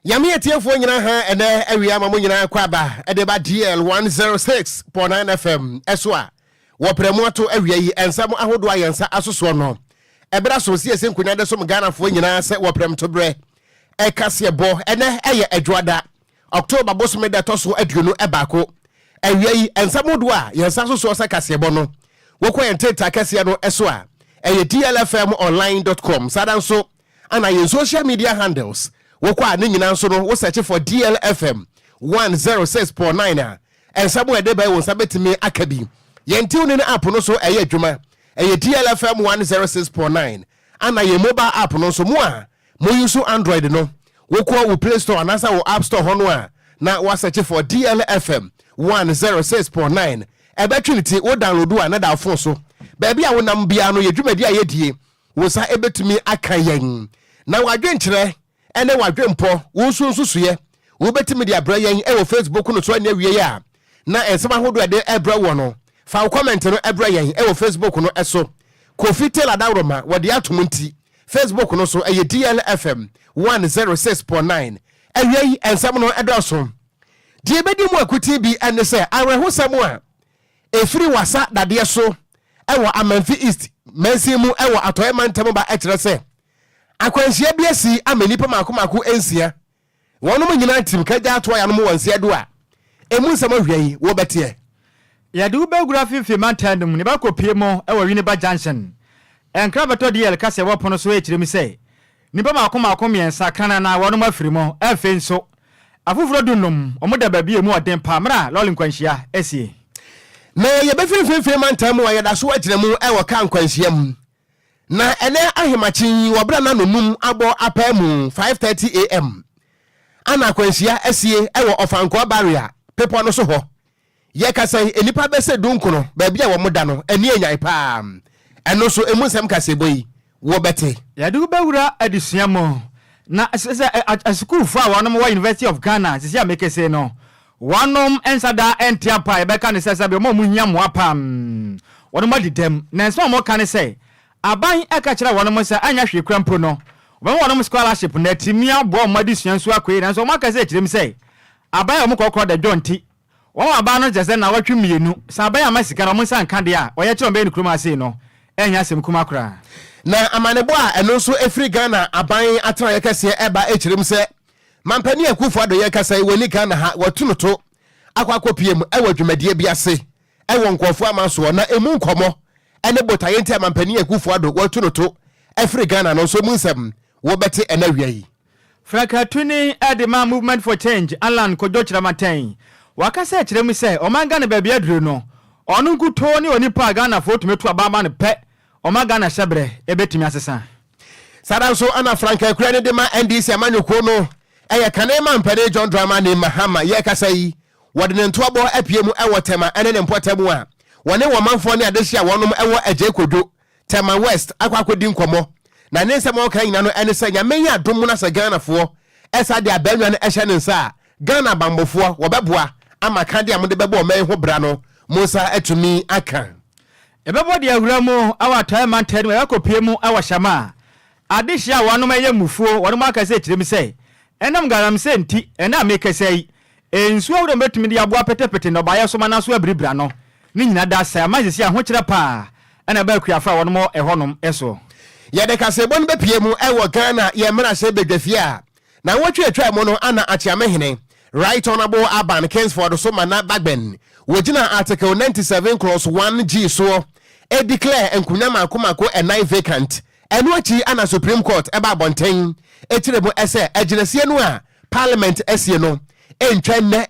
Yami etiefo nyina ha ene awia mamu nyina kwaba edeba DL 106.9 FM eswa wo premu ato awia yi ensam ahodo ayensa asoso no ebra so sie senkunya de so Ghana fo nyina se wo prem to bre ekase bo ene eye adwada October bosome da to so aduonu ebako awia yi ensam hodo a yensa asoso se kase bo no wo ko enteta kase no eso a eye DLFM sadanso ana yen social media handles wokwa ne nyina nso no wo search for DLFM 106.9 and sabu edeba wo sabetimi akabi yentiw ne app no so eye adwuma eye DLFM 106.9 ana ye mobile app no so mo a mo use Android no wokwa wo Play Store anasa wo App Store hono a na wo search for DLFM 106.9 ebetwiniti wo download a na da phone so baabi a wo nam bia no ye dwumadi a ye die wo sa ebetumi akayen na wadwenkyere ene wadwempo wo sunsusuye wo betimi dia bra yen e wo Facebook no so anya wie ya na ensema hodo de ebra wo no fa comment no ebra yen e wo Facebook no eso Kofi Taylor Dawroma wo de atom nti Facebook no so eye DLFM 106.9 awie ensem no edoso die bedi mu akuti bi ene se awehosam a efiri wasa dade so e wo Amanfi East mensimu e wo atoyema ntem ba ekere se akwanhia biasi amenipa makomako ensia wonom nyina tim kaja to ya no wonsia do a emu nsam ahwai wo bete ya de ubegura fifi mantandum ne bakopie mo e wo Winneba Junction Enquires to DL kase wo pono so ekiremi se nipa makomako miensa kana na wonom afiri mo afen so afufuro dunum omoda babie mu odem pamra lolin kwanhia esie na ye befiri mantam wa yeda so akiremu e wo kan kwanhia mu na ene ahemachin wobra na nonum abo apamu 5:30 am ana kwanhia esie ewo ofanko barrier pepo no so ho ye kasa enipa bese dunkono ba bia wo moda no eni enyan pa eno so emunsem kase boyi wo bete ya du bawura adisuamo na school for wonom wa University of Ghana sisi amekese no wonom ensada entiapa e beka ne sesa be mo munyam apam wonom adidem na enso mo kan se aban eka kira wonom se anya hwe krampo no wo wonom scholarship na timia bo madi suanso akoyi na so mo aka se kirem se aban o mo kokko da jonti wo aban no jese na watwe mienu sa aban amasika no mo san kan de a oye kire be ni kroma se no enya asem kuma kra na amanebo a eno so efri Ghana aban atra yekase eba ekirem se mampani akufo ado yekase woni Ghana ha watunoto akwakopiem ewa dwumadie biase ewo nkofo amaso na emu nkomo ene botayenti amampani akufo ado watunoto efri Ghana no so munsem wo bete enawiai Frakatuni Edema Movement for Change Alan Kojochira Maten wakase ekirem se omanga ne babia duro no onu nkuto ni onipa Ghana fo tumetu ababa ne pe omaga na shebre ebetimi asesa sadanso ana Franka Kurane de ma NDC amanyoko no eye kanema mpade John Drama ne Mahama ye kasai wode ne ntoabo apiemu ewo tema ene ne mpotemu a wone wo manfo ne adehia wonom ewo aje kodwo tema West akwakodi nkomo na ne nsem okan nyina no ene se nyamenya adom na se Ghana fo esa de abanwa ne ehye ne nsa Ghana bambofo wo beboa ama kan de amode bebo man ho bra no Musa etumi aka ebebo de awuramu awata mantan we akopiemu awashama adehia wonom eye mufuo wonom aka se kirem se enam garam se nti ena mekasai ensu awuro betumi de aboa petepete no baye so mana so abribra no ni nyina da sa amazisi ahokire pa ena ba kuafa wonom ehonom eso ye de kasebo no bepiemu ewo Ghana ye mra se bedwafia na wotwe atwa mo no ana achiamehene right honorable Aban Kingsford so mana bagben wogina article 97 clause 1G so e declare enkunya makomako enai vacant eno achi ana Supreme Court eba bonten etirebo ese aginesie no a parliament esie no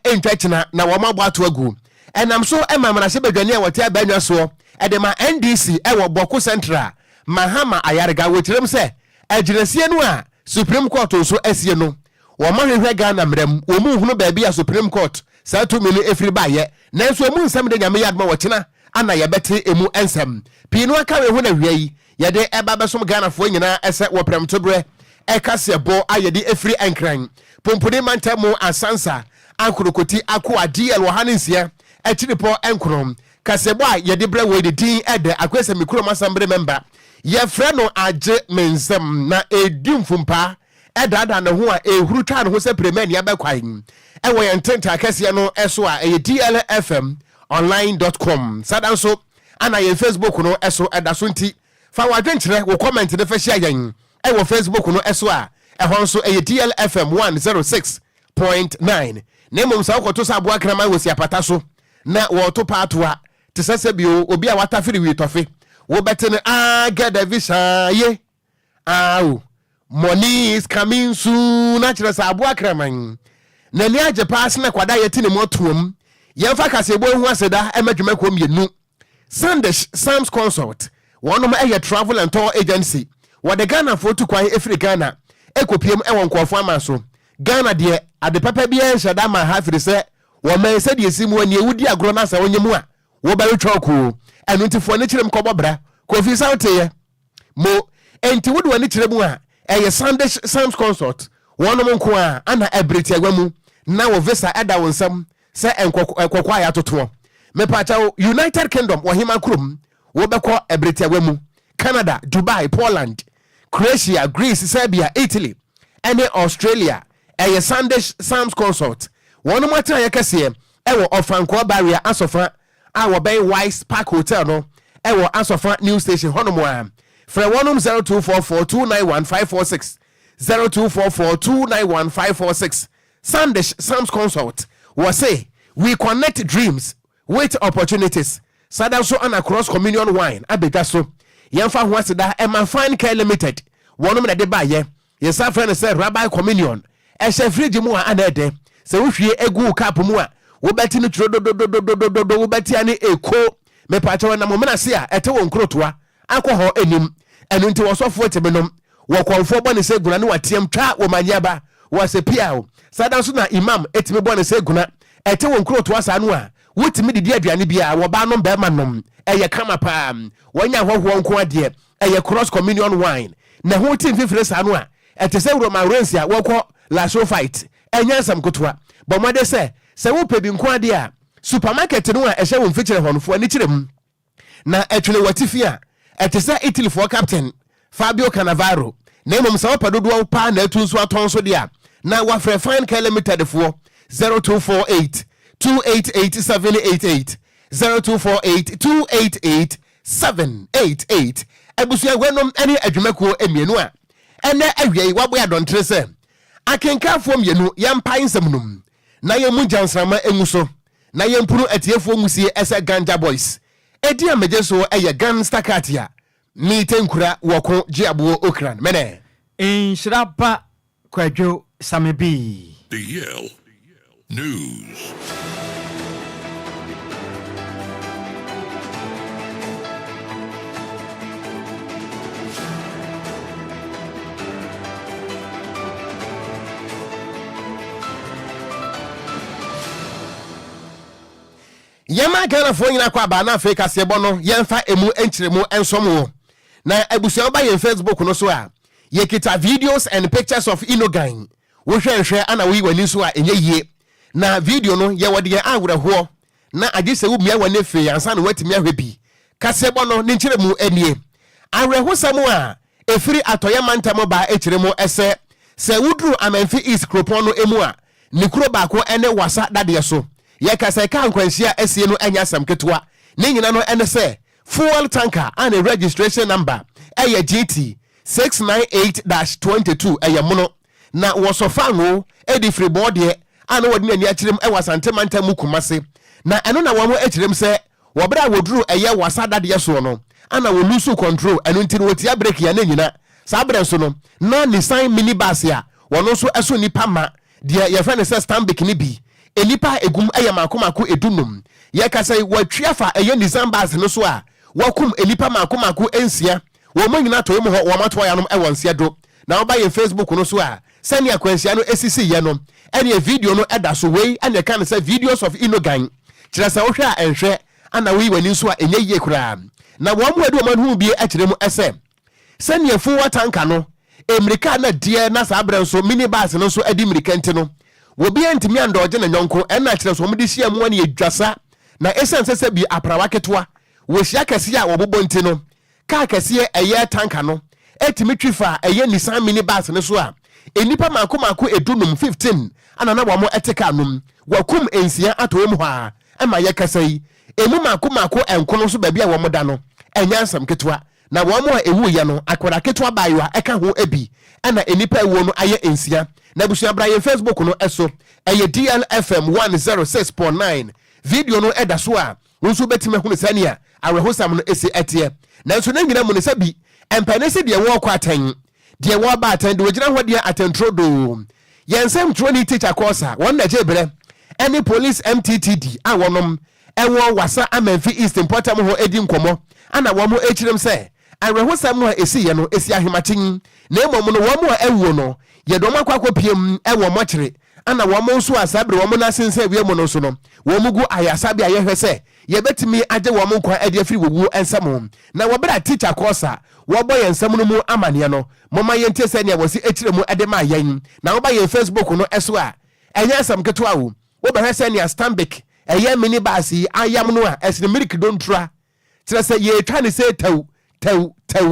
entwachina na wo mabo ato agu enam so emamra se badwane a wote abanwa so edema NDC ewo Boko Central Mahama Ayarga wotirem se aginesie no a Supreme Court so esie no wo mahwehwe Ghana mram wo mu hunu ba bia Supreme Court sa to mini efri baye nanso mu nsam de nyame yadma wochina ana yebete emu ensam pinu aka we hu na hwai yede eba besom Ghana fo nyina ese wo prem to bre ekase bo ayede efri enkran pompone mantamo asansa ankrokoti akwa DL wahanisia etiripo enkrom kasebo a yede bre we de din ede akwese mikro masambre member ye frɛ no age mensem na edimfumpa edada ne ho a ehuru twa ne ho se premier ne abekwan ewo ye ntenta kase no eso a DLFM online.com sadanso ana ye Facebook no eso edaso nti fa wadwenkyere wo comment ne fa hia yan ewo Facebook no eso a ehon so DLFM 106.9 nemom sa ukoto sa aboa krama wo si apata so na wo to patoa te sese bio obi a watafiri wi tofe wo betene get the visa ye money is coming soon natural sa aboa krama na ni age pass na kwada ye tini motom ye fa kasebo hu aseda emadwuma ko mienu Sunday Sam's Consult one of my travel and tour agency what the Ghana for to kwai efri Ghana ekopiem ewon kwofo amaso Ghana de ade papa bia shada ma hafiri se wo man se de simu ani ewudi agro na sa wonyemu a wo ba retwa ko enu ntifo ne kirem kobobra kofi saute ye mo enti wodi wani kirem a eye Sunday Sam's Consult one of nko a ana ebreti agwamu na wo visa eda wonsam se enkokwa ya toto me pacha United Kingdom wo hima krum wo beko ebreti agwamu Canada, Dubai, Poland, Croatia, Greece, Serbia, Italy, and Australia. A Sunday Sam's Consult. One more time, I can see ewo Ofranco barrier asofa our Bay Wise Park Hotel no ewo asofa new station honomwa. Fra 0244291546 0244291546 Sunday Sam's Consult. Was say we connect dreams with opportunities. Sadanso and across communion wine abedaso. Yamfa ho aseda Emma Fine Care Limited one of the buy ye sa friend say Rabbi Communion e she fridge mu a anede se wo hwie egu cup mu a wo beti no tro do wo beti ani eko me pa che na mo na se a ete won krotoa akọ enim enu nti wo sofo tebenom wo konfo bone se guna ne watiem twa wo manyaba wo se pia o sadanso na imam etime bone se guna ete won krotoa sa no a wotimi didi aduane bia wo ba no be ma nom eye kama pa wonya hwohwo nko ade eye cross communion wine na ho tin fifire sa no a ete se Roman Rensia wokọ la show fight enya sam kotoa bo mode se wo pebi nko ade a supermarket no a ehye wo mfikire honfo ani kirem na etwele watifi a ete se Italy for captain Fabio Cannavaro na emom se wopadodo pa na atunso atonso de a na wa Fine Care Limited fo 0248 288 0248288788 abusia wenom ene adwumako emienu a ene awie wabo ya dontre se akenkafo mienu yampa nsamnum na yemu jansrama enguso na yempuru atiefo ngusie ese Ganja Boys edi amejeso eye Gangster Katia mi tenkura Okogyeabour Ocran mene Nhyiraba Kwadwo Sammy DL News. Yama Ghana fo nyina kwa ba na Africa se bono yemfa emu enkyeremu ensomo na abusia ba ye Facebook no so a ye kita videos and pictures of Inogan wo hwehwe ana wi wani so a enye yie na video no ye wode ye awreho na agese wo mia wane fe ansa na watimi ahwebi kase bono ne nkyeremu anie awreho samu a efiri atoya mantamo ba ekyeremu ese se wudru amanfi East Kropon no emu a ne kuro ba ko ene wasa dade so ye kasa ka nkwanhia asie no anya sam ketwa ne nyina no ene se fuel tanker and a registration number eye GT 698-22 eye mono na wosofa no edi free board ye ana wodi ani akirem e wasante manta mu kumase na eno na wo akirem se wo bra woduru eye wasa dade so no ana wo lose control eno nti no wotia break ya ne nyina sa bra so no na Nissan minibus ya wono so eso nipa ma de ye friend se Stanbic ni bi enipa egum eye makomako edunum ye ka say watwiafa eye Nissan bus no so a wakum enipa makomako ensia wo manyina to mu ho wo mato ya no e wonsia do na wo ba ye Facebook no so a sani akwansia no esisi ye no ene video no eda so wei ene kan say videos of Inogan kire say wo hwe a enhwe ana wi wani so a enye ye kura na wo mu ade wo man hu bi a kire mu ese sani afu watanka no emirika na die na sa abran so minibus no so adi mirikante no wo bi antimi andoje na nyonko ena kire so mo de hia mu ane edwasa na essence se bi aprawa ketwa wo hia kase a wo bobonti no ka kase eye tanka no etimi twifa eye Nissan minibus no so a enipa mako edunum 15 ana na wamo eteka num wakum ensia atom ha ema yekasa yi emu mako enkono so baabi a wamo da no enyansam ketwa na wamo a ewu ye no akwara ketwa bayiwa eka ho ebi ana enipa ewu no aye ensia na busua bra ye Facebook no eso eye DLFM 106.9 video no eda so a wonso betime hunu sania awehosam no esi etie na nso na nyina mu ne sabi empanese de wo kwa atan de wo ba atan de wogina ho de atantrodo yensem troni teacher course won na jebre any police MTTD a wonom ewo wasa amanfi east importam ho edi nkomo ana wo mo echirem se awehosam no esi ye no esi ahematin na emom no wo mo ewo no ye do makwakopiem ewo mochire ana wo mo so asabre wo mo na sense wie mo no so no wo mugu ayasa bia ye hwese ye betimi age wo mo kwa ade afiri wowu ensam na wo bra teacher course wo boy ensam no mu amane no moma ye ntese ne wo si echire mu ade ma yen na wo ba ye Facebook no eso a enya sam keto awo wo ba hwese ne Stanbic eye mini basi ayam no a esne milk don tra tire se ye twa ne se taw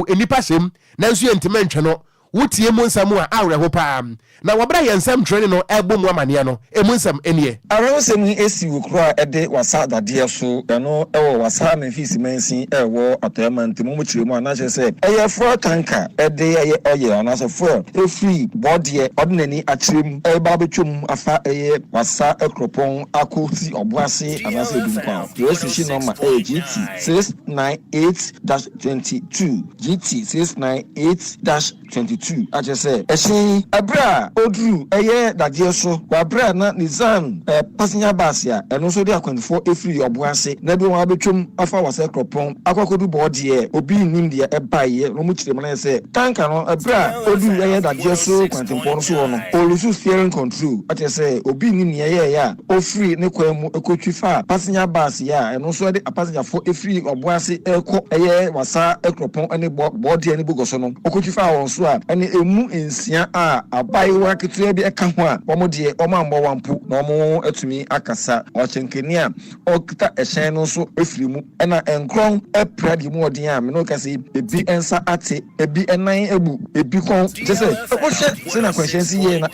enipa sem na nso ye ntime ntwe no wotie mu nsam a awre ho pa na wabra ye nsam training no ebo mu amane no emu nsam enie awre nsam esi wokro ede wasa dade so eno ewo wasa memphis mansin ewo atamantimu mu chiremu anache se eye fuel tanker ede eye oil anaso fuel free body ordinary achirem e ba betwum afa eye wasa ekropon akoti obuase anase dumpa esi number GT 698-22 GT 698-22 aje se eshi abra odru eye dade so wabra na nizam passenger bus ya eno so dia 24 efiri obuase na bi won abetwum afa wase kropon akwakodu board obi nim dia ebaye no mu chire mana se tanka no abra odru eye dade so kwantempo so no olusu steering control aje se obi nim ye ya ofiri ne kwam ekotwifa passenger bus ya eno so de passenger 4 efiri obuase eko eye wasa ekropon ene board ya ne bugoso no okotwifa won so a ene emu ensia a abaiwa ketua bi eka ho a omo de omo ambo wampu na omo atumi akasa ochenkeni a okita ehyen no so efiri mu ena enkron epradi mu odin a me no kase ebi ensa ate ebi enan ebu ebi kon jese okohye se na kwahyensi ye na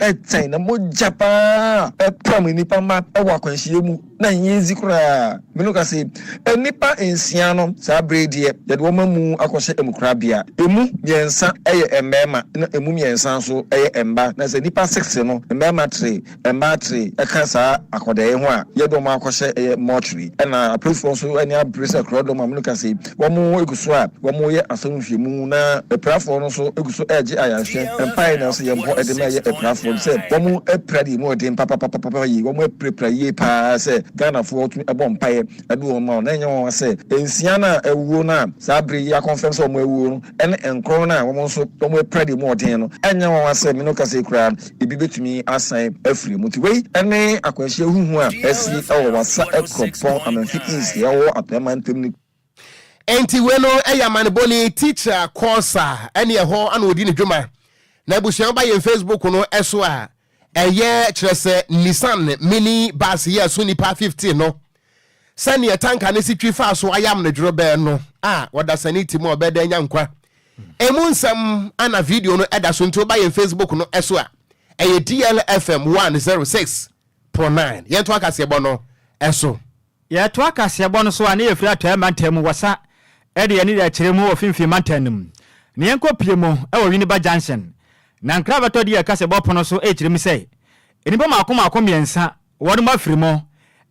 etan na mojapa epram nipa ma ewa kwahye mu na nyezi kura me no kase enipa ensia no sa brede ye de woma mu akohye emukura bia emu yensa eye emema na emu yensa so eye emba na se nipa 6 no emema 3 emba 3 ekasa akode ho a ye do ma akohye eye mortuary na approve so any abrese krodo ma mnuka se wo mu eguso a wo mu ye asonhwemu na eprafo no so eguso eje ayahwe empire na so ye mpo edema ye eprafo se wo mu epradi mu odin papa yi wo mu eprepra ye pa se Ghana fo otumi ebo mpaye edu wo ma na nya wo se ensia na ewuo na sabre ya conference wo mu ewuo no ene enkro na wo so wo mu epradi mu odin no enya wo se me no kase kura ebi betumi asan afiri muti wei ene akwahye huhu a esi ewo wasa ekropon amanfi is yawo atamantem ni enti weno eyamane boni teacher course ene ho ana odi ne dwuma na busuan ba ye Facebook no eso a eye kirese Nissan mini bus ye so nipa 15 no sane tanka ne sitwi fa so ayam ne dwobe no wada sanity mo obeda nya nkwa emu nsam ana video no eda so nto ba ye Facebook no eso a eye DLFM 106.9 ye to akase bo no eso ye to akase bo no so ana ye fira to mantem wasa ede ye ne da kire mu ofimfi mantanum ne yenko piemo e wo Nhyiraba Junction na nkraba to de ye kase bo pono so e kire mi sei enipa makoma miensa wode mafirimo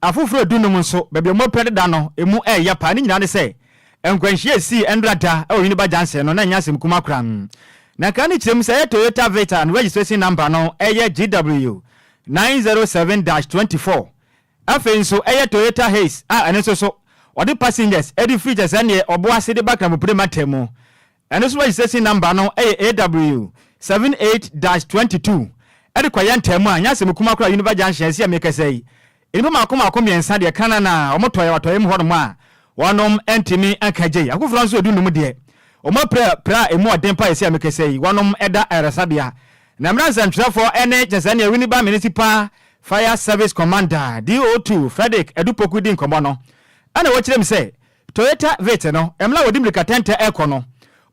afufuro dunum nso bebia mo pede da no emu ya pa ni nyina ne sei enkwanhie si endrada e wo Nhyiraba Junction no na nyasem kuma kran na kan ni kire mi sei Toyota Vita and registration number no eye GW 907-24 afenso eye Toyota Haze aneso so wode passengers edi features ene oboase de bakra mo prematemu aneso registration number no eye AW 78-22 edi kwaya ntemu anyasem kuma kra Nhyiraba Junction sia mekesei enipa makoma miensa de kana na omotoya watoye mu hono ma wonom entimi akagye akufro nso odunum de omo pra emu odempa sia mekesei wonom eda eresabia na mranza ntwafo ene jesane Nhyiraba Municipal Fire Service Commander DO2 Frederick Edupokudi nkomo no ana wo kirem se Toyota Vita no emla wodi mlika tente ekono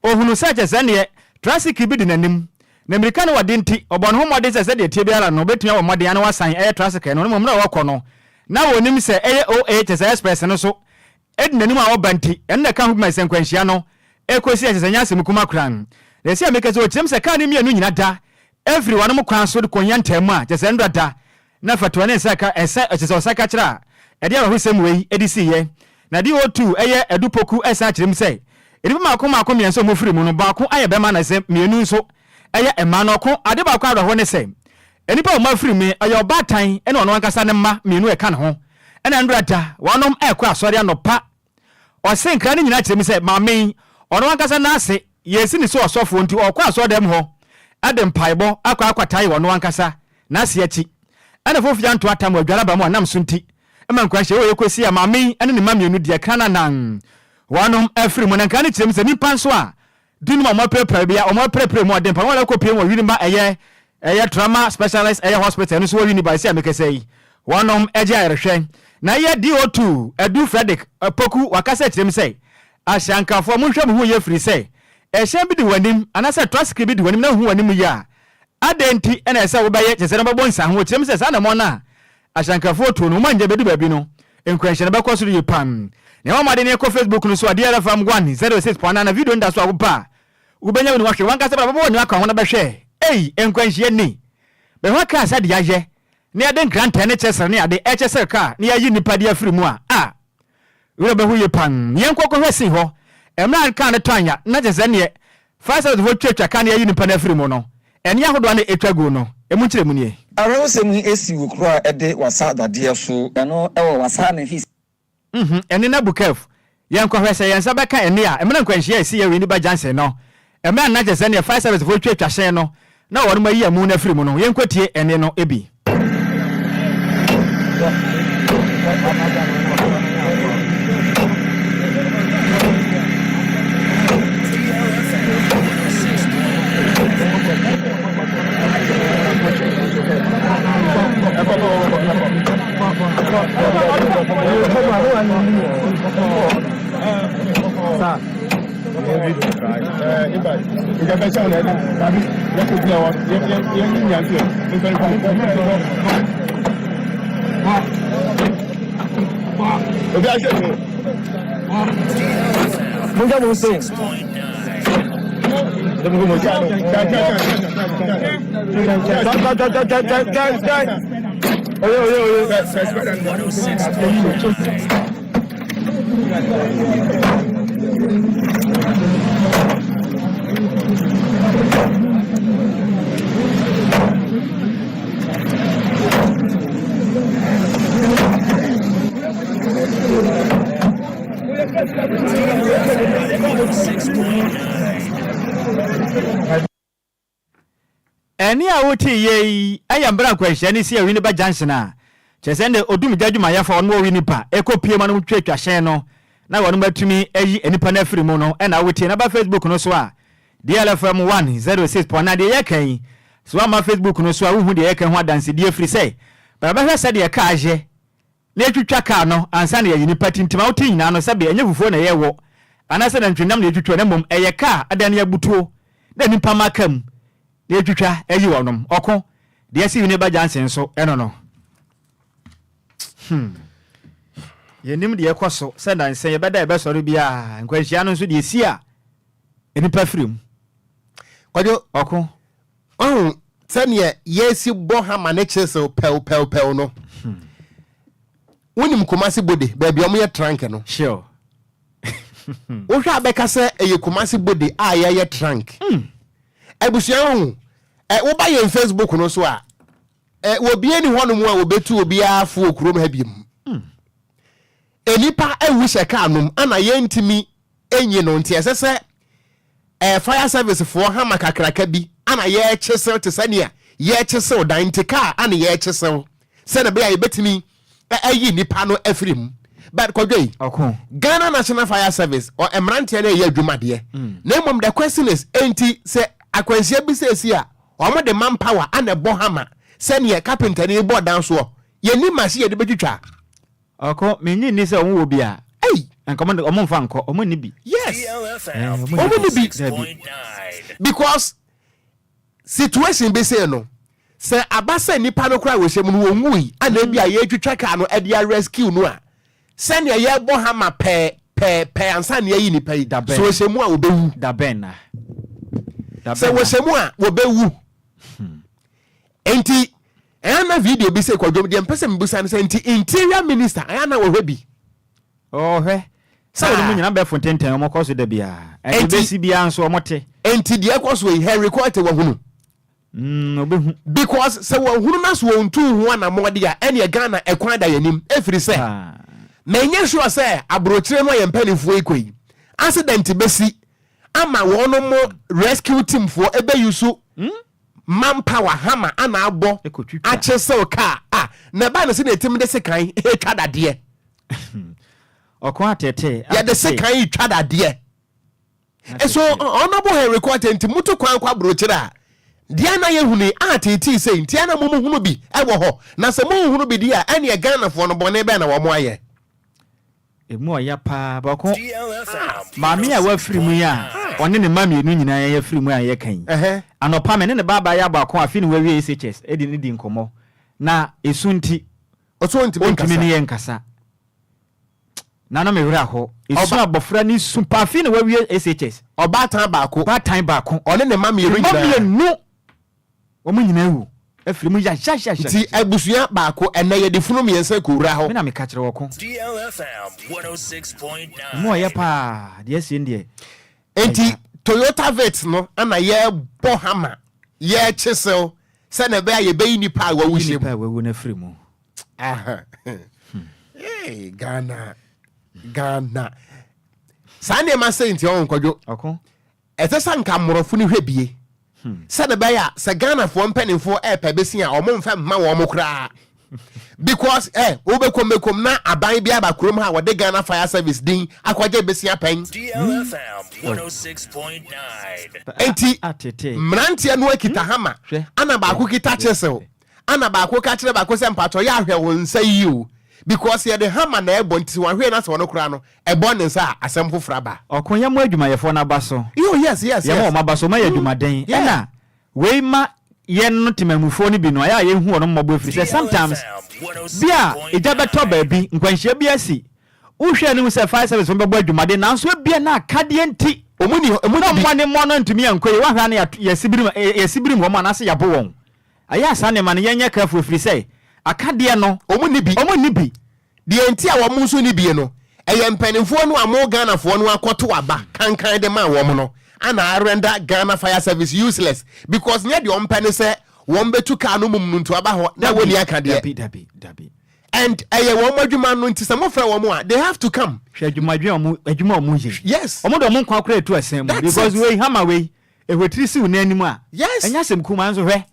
ohunu sa jesane traffic bi di nanim na America no wade nti obon ho mode se de tie biara no betumi awo mode ana wasan traffic no no mra wakọ no na wonim se OH express no so edinanim a obanti enne ka hukuma senkwanhia no ekosi asenya asem kuma kran na se America se otim se ka ne mienu nyina da everyone mo kwan so de konya ntamu a jese ndo da na fatwa ne saka ese jese osaka kira e dia husem wei edisi ye na di o2 eye edupoku esa kirim se edibi makoma mienso mo firi mu no ba ko aye be ma na se mienu nso eye ema no ko ade ba ko adwo ne se enipa o ma firi mi aye obatan ene ono ankasa ne ma mienu e ka ne ho ene ndo da wonom ekọ asori anopa o se nkra ne nyina kirim se ma me ono ankasa na ase yesi ni so osofo nti okọ asodem ho adem paibo akwatai wono ankasa na ase achi ene fofia nto atam adwala ba mu anam so nti ema nkwanhye wo yekosi ya ma me ene ne ma mienu de kana nan wonom afiri mu nanka ne kirim se nipa nso a dinu ma prepare bia o prepare mu odem pa wala ko pie mo wini ma eye trauma specialist eye hospital no so wini ba se ameke sei wonom eje ayerehwe na ye DO2 edu Frederick poku wakasa kirim se ahyankafo mo hwɛ mu ye firi se ehye bi di wanim anase traffic bi di wanim na hu wanim ya adenti ena ese wo baye kyese na babo nsa ho kirim se sa na mo na ahyankafo to no manje bedu babi no enkwanhye na bakɔ so yi pam na wa made ne ko Facebook no so DLFM 106.9 na video nda so agopa ubenya ni wahwe wanka se babo ni aka ho na behwe enkwanhye ni be ho ka sa de yaje ne ade grant ne kyese ne ade kyese ka ne yayi nipa de afiri mu a wo be hu yi pam yen kokko hwesi ho emran kan ne twanya na kyese ne fasa de twetwa kan yayi nipa na afiri mu no ene ahodo na etwago no emu kyere mu nie arawsem ni esi wukura ede wasa dade so eno ewo wasa na his ene na bukef yen kwa hwese yen sa beka ene a emran kwanhia esi ye wi ni ba janse no emran na kyese ne fasa de twetwa hye no na wonu mayi amu na afiri mu no yen kwatie ene no ebi eni a woti ye ayambra kwanhia ni sia wini ba junction a chesende odum jadwuma yafa ono wini pa ekopie ma no twetwa hyen no na wono batumi ayi enipa na afiri mu no na woti na ba Facebook no so a DLFM 106.9 de yekan so ama Facebook no so a wuhu de yekan ho adanse de afiri sei ba ba hwese de ka aje na etwetwa ka no ansa na yini patintima woti nyina no sabe enye fufuo na yewo anase na ntwendam na etwetwa na mom eyeka adan ya butuo na nipa makam na etwetwa ayi wonom oko de asi wini ba jansen so eno no yenim de yekoso se na nsen ye beda ye besori bia nkwanhia no so de esi a enipa firim Kwadwo oko sane yesi bo ha ma ne chese pel no wonim Kumasi bode baby omo ye trunk no sure wo hwa abeka se eye Kumasi bode a ye trunk abusuan ho wo ba ye Facebook no so a wo bie ni hono mu a wo betu obi afu okurom ha biem enipa ewu sheka anum ana ye ntimi enyi no nti esese fire service for ha makakraka bi ana ye chesel te sania ye chesel dan te ka ana ye chesel se na be ya betimi ayi nipa no afrim but Kwadwo oko Ghana National Fire Service or emrantia na ye adwumade na mom the question is enti se akwansia bi se esi a omo de manpower ana bo hama sania carpenter ni bo dan so ye ni machine ye de betwitwa oko menyi ni se omo obi a enkomo omo mfa nko omo ni bi yes DLFM omo ni bi because situation be say no say abasa nipa no kra we hye mu no wonwui ana bia ye twetwa ka no e dia rescue no a send ye bo ha ma pe ansa ne yi nipa yi so we hye mu a obewu da ben na se we hye mu a obewu enti ana video bi say Kwadwo de mpese mbusa ne say interior minister ana wo hwebi he say no nyina be fontenten o mokoso da bia e be si bia nso o mote enti de ekoso we Henry Court wo hunu because se wo hunu na so wontu ho na mode a ene Ghana ekwan da yanim efiri se menye sure se abrochire no ye mpanifo ekoi accident besi ama wono mo rescue team for ebe yusu manpower hammer ana abo ache se o car na ba na se na team de se kan e twa dade okwa tete ya de se kan e twa dade so honorable Henry Court enti mutu kwan kwa abrochire a dia na ye hunu atiti sei ntia na mumu hunu bi ewo ho na se mumu hunu bi dia ene Ghana fo no bone be na wo mo aye emu oya pa ba ko maami a wa firi mu ya one ne maami enu nyina ya firi mu a ye kan anopa me ne baba ya ba ko afi ne wa wie SHS edi ne di nkomo na esunti osunti ontimi ne ye nkasa na no me wura ho esu abofra ni super afi ne wa wie SHS obatan ba ko one ne maami enu omu nyina ewu afiri mu ya ti abusuya ba ko ene ye de funu miensa ko wura ho me na me ka kire wo ko DLFM 106.9 mo ye pa de sie ndie enti Toyota Vet no ana ye bo hama ye chisel se na be ye be ni pa wa wuhye pa wa wu na firi mu Ghana sane ma say nti on Kwadwo okon etesa nka morofo ni hwebie se na be ya se Ghana fo mpanimfo pe besi a omo mfa ma wo mo kra because obekom na aban bia ba krom ha wode Ghana Fire Service din akwaje besi apan DLFM 106.9 enti atete mrantia no akita hama ana ba ko kita chesel ana ba ko ka kire ba ko se mpacho ya hwe won nsa yi o because ye the hammer na ebo nti wan hwe na se wono kura no ebo ne nsa asem fofra ba okon ya mo adwuma ye fo na ba so yes ya mo ma ba so ma ya adwuma den na we ma ye no temamufo ni bi no ya ye hu ono mmabo afiri say sometimes bia eja beto ba bi nkwanhia bi asi uhwe ni se fire service mbabo adwuma den na nso bia na akade enti omuni no mo no ntumi ankoye wa hwa na ya sibirim wo ma na se ya bo won aya sane ma ne yenye ka afiri say akade no omuni bi de enti a wo mu nso ni bi no eye mpanimfo no amo Ghana fo no akoto aba kankan de ma wo mo no ana render Ghana Fire Service useless because near the ompene say won betu ka no mum ntu aba ho na woni akade dabi and eye won madwuma no nti some fra wo mo a they have to come adwuma omu ye yes omo do mo kwa kra etu asem because we hammer we ehwetiri si una anim a enya sem kuma nso hwe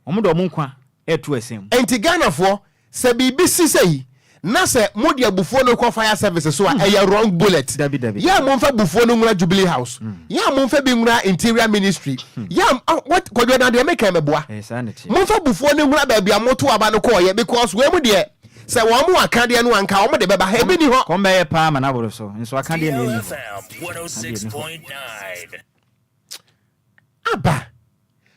omo do mo kwa etu asem enti Ghana fo se bibi si sei na se modi abufo no kwa Fire Service so a wrong bullet ya mo mfa bufo no ngura Jubilee House ya mo mfa bi ngura Interior Ministry ya what Kwadwo na de make meboa mo mfa bufo no ngura ba bia moto aba no ko ye because we mu de se wo mo akade no anka wo mo de beba ha bi ni ho ko mbe pa ma na boro so nso akade na ni 106.9 aba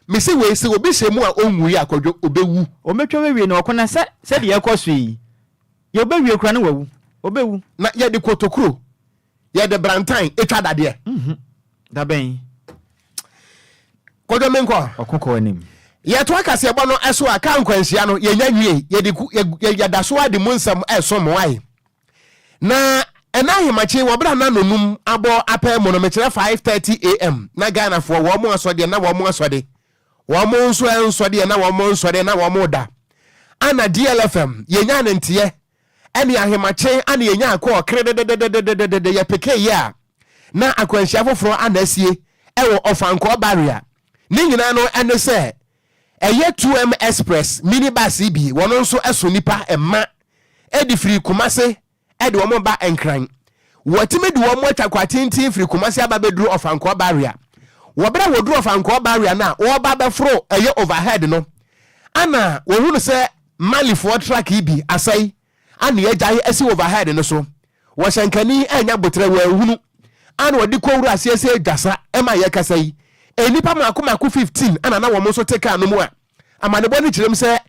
me se we se obi hye mu a onwu ya Kwadwo obewu o metwa we na okona se de yakoso yi ye obewie kura na wawu obewu na ye de kotokuro ye de brantan etwa dade da ben Kwadwo menko okoko anim ye to akase ebo no eso aka nkwanhia no ye nya nwie ye da so ade munsam eso mo ai na ena himachi wo bra na nonum abo apel mo no me kire 5:30 am na Ghana fo wo mo asode na wo mo asode wo mo nso ensode na wo mo nsode na wo mo da ana DLFM ye nya ntie ene ahimachi ana ye nya akọ kredededededede ye peke ya na akwanhia foforo ana asie ewo ofanko barrier ni nyina no ene se eye 2M Express minibus bi wono nso eso nipa emma edifiri Kumase ede wo ba enkran watime de wo mo atwakwatintin firi Kumase aba beduru ofanko barrier wo bra wo duru ofanko barrier na wo ba befro eye overhead no ana wo hunu se malifo track bi asai ana ye jai esi overhead no so wo shankani anya botre wo hunu ana wodi kowura asiese dasa ema ye kasai enipa mako 15 ana na wo mo so take car no mu a amane bo ni kirem se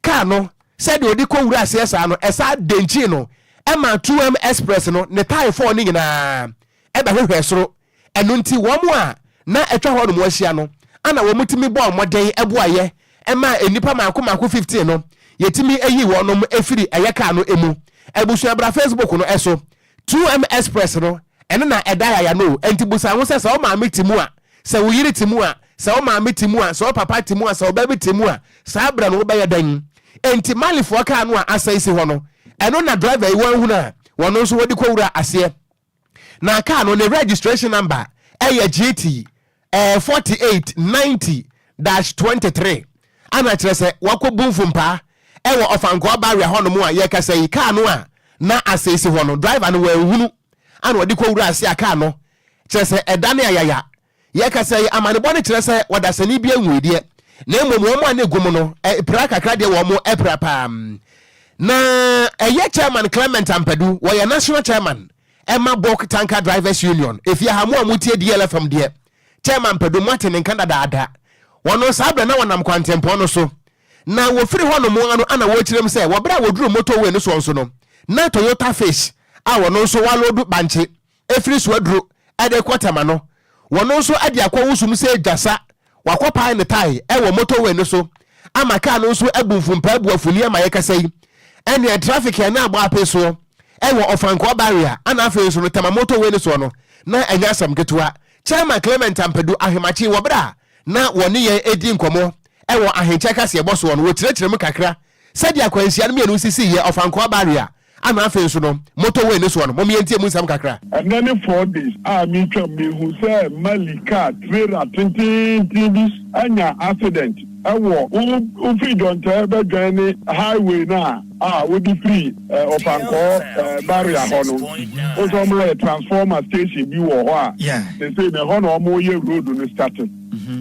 car no se de odi ko wura ase esa no esa denchi no e ma 2M Express no ne tie 4 ni nyina e ba hwehwe soro eno nti wo mo a na etwa ho no mo ahia no ana wo mutimi bo moden eboaye e ma enipa mako 15 no yetimi eyi wo no efiri eye car no emu ebusu abra Facebook no eso 2M Express no eno na edaya ya no enti busa ho se o ma metimu a se wo yiri timu a se o ma metimu a se o papa timu a se o baby timu a sa abra no be yadan enti malifo car no a asaisi ho no eno na driver yi wan hu na wono so wodi kwura ase na car no ne registration number GT 4890-23 ana kirese wakobun fumpa ewo ofanko barrier ho no mu a ye kasa yi car no a na asaisi ho no driver no wa hunu ana wodi kwura ase aka no kirese edane ayaya ye kasa yi amane bone kirese wadasani bia nwedie na emom wo mo ane gumu no pra kakra de wo mo epra pam na eye chairman Clement Ampadu wo ye national chairman Emma Bulk Tanker Drivers Union if you have more mutie DLFM de chairman Ampadu Martin nkanda daada wono sabra na wonam kwantempo no so na wo firi ho no mo ano ana wo kirem se wo bra wo duru motorway no so no na Toyota Fish a wono so walodu banche efiri so aduru ade kwatama no wono so ade akwa wusum se jasa wakopa ne tai wo motorway no so ama car no so abunfumpa abuafuni ama yekasai ene traffic ya na agba apeso wo ofanko barrier ana afi so no tema motorway no so no na enya asam ketua chairman Clement Ampadu ahemachi wo bra na woni ye edi nkomo wo ahenche kase ye boso no wo tiretirem kakra sadi akwansia no mienu sisi ye ofanko barrier ana afi so no motorway no so no mo mientie mu sam kakra and then 4 days me hu say malika trailer 20 anya accident ewo u free don't be join highway na we be free of anko barrier hono o so mo transformer station bi wo ho a they say the hono mo ye road no started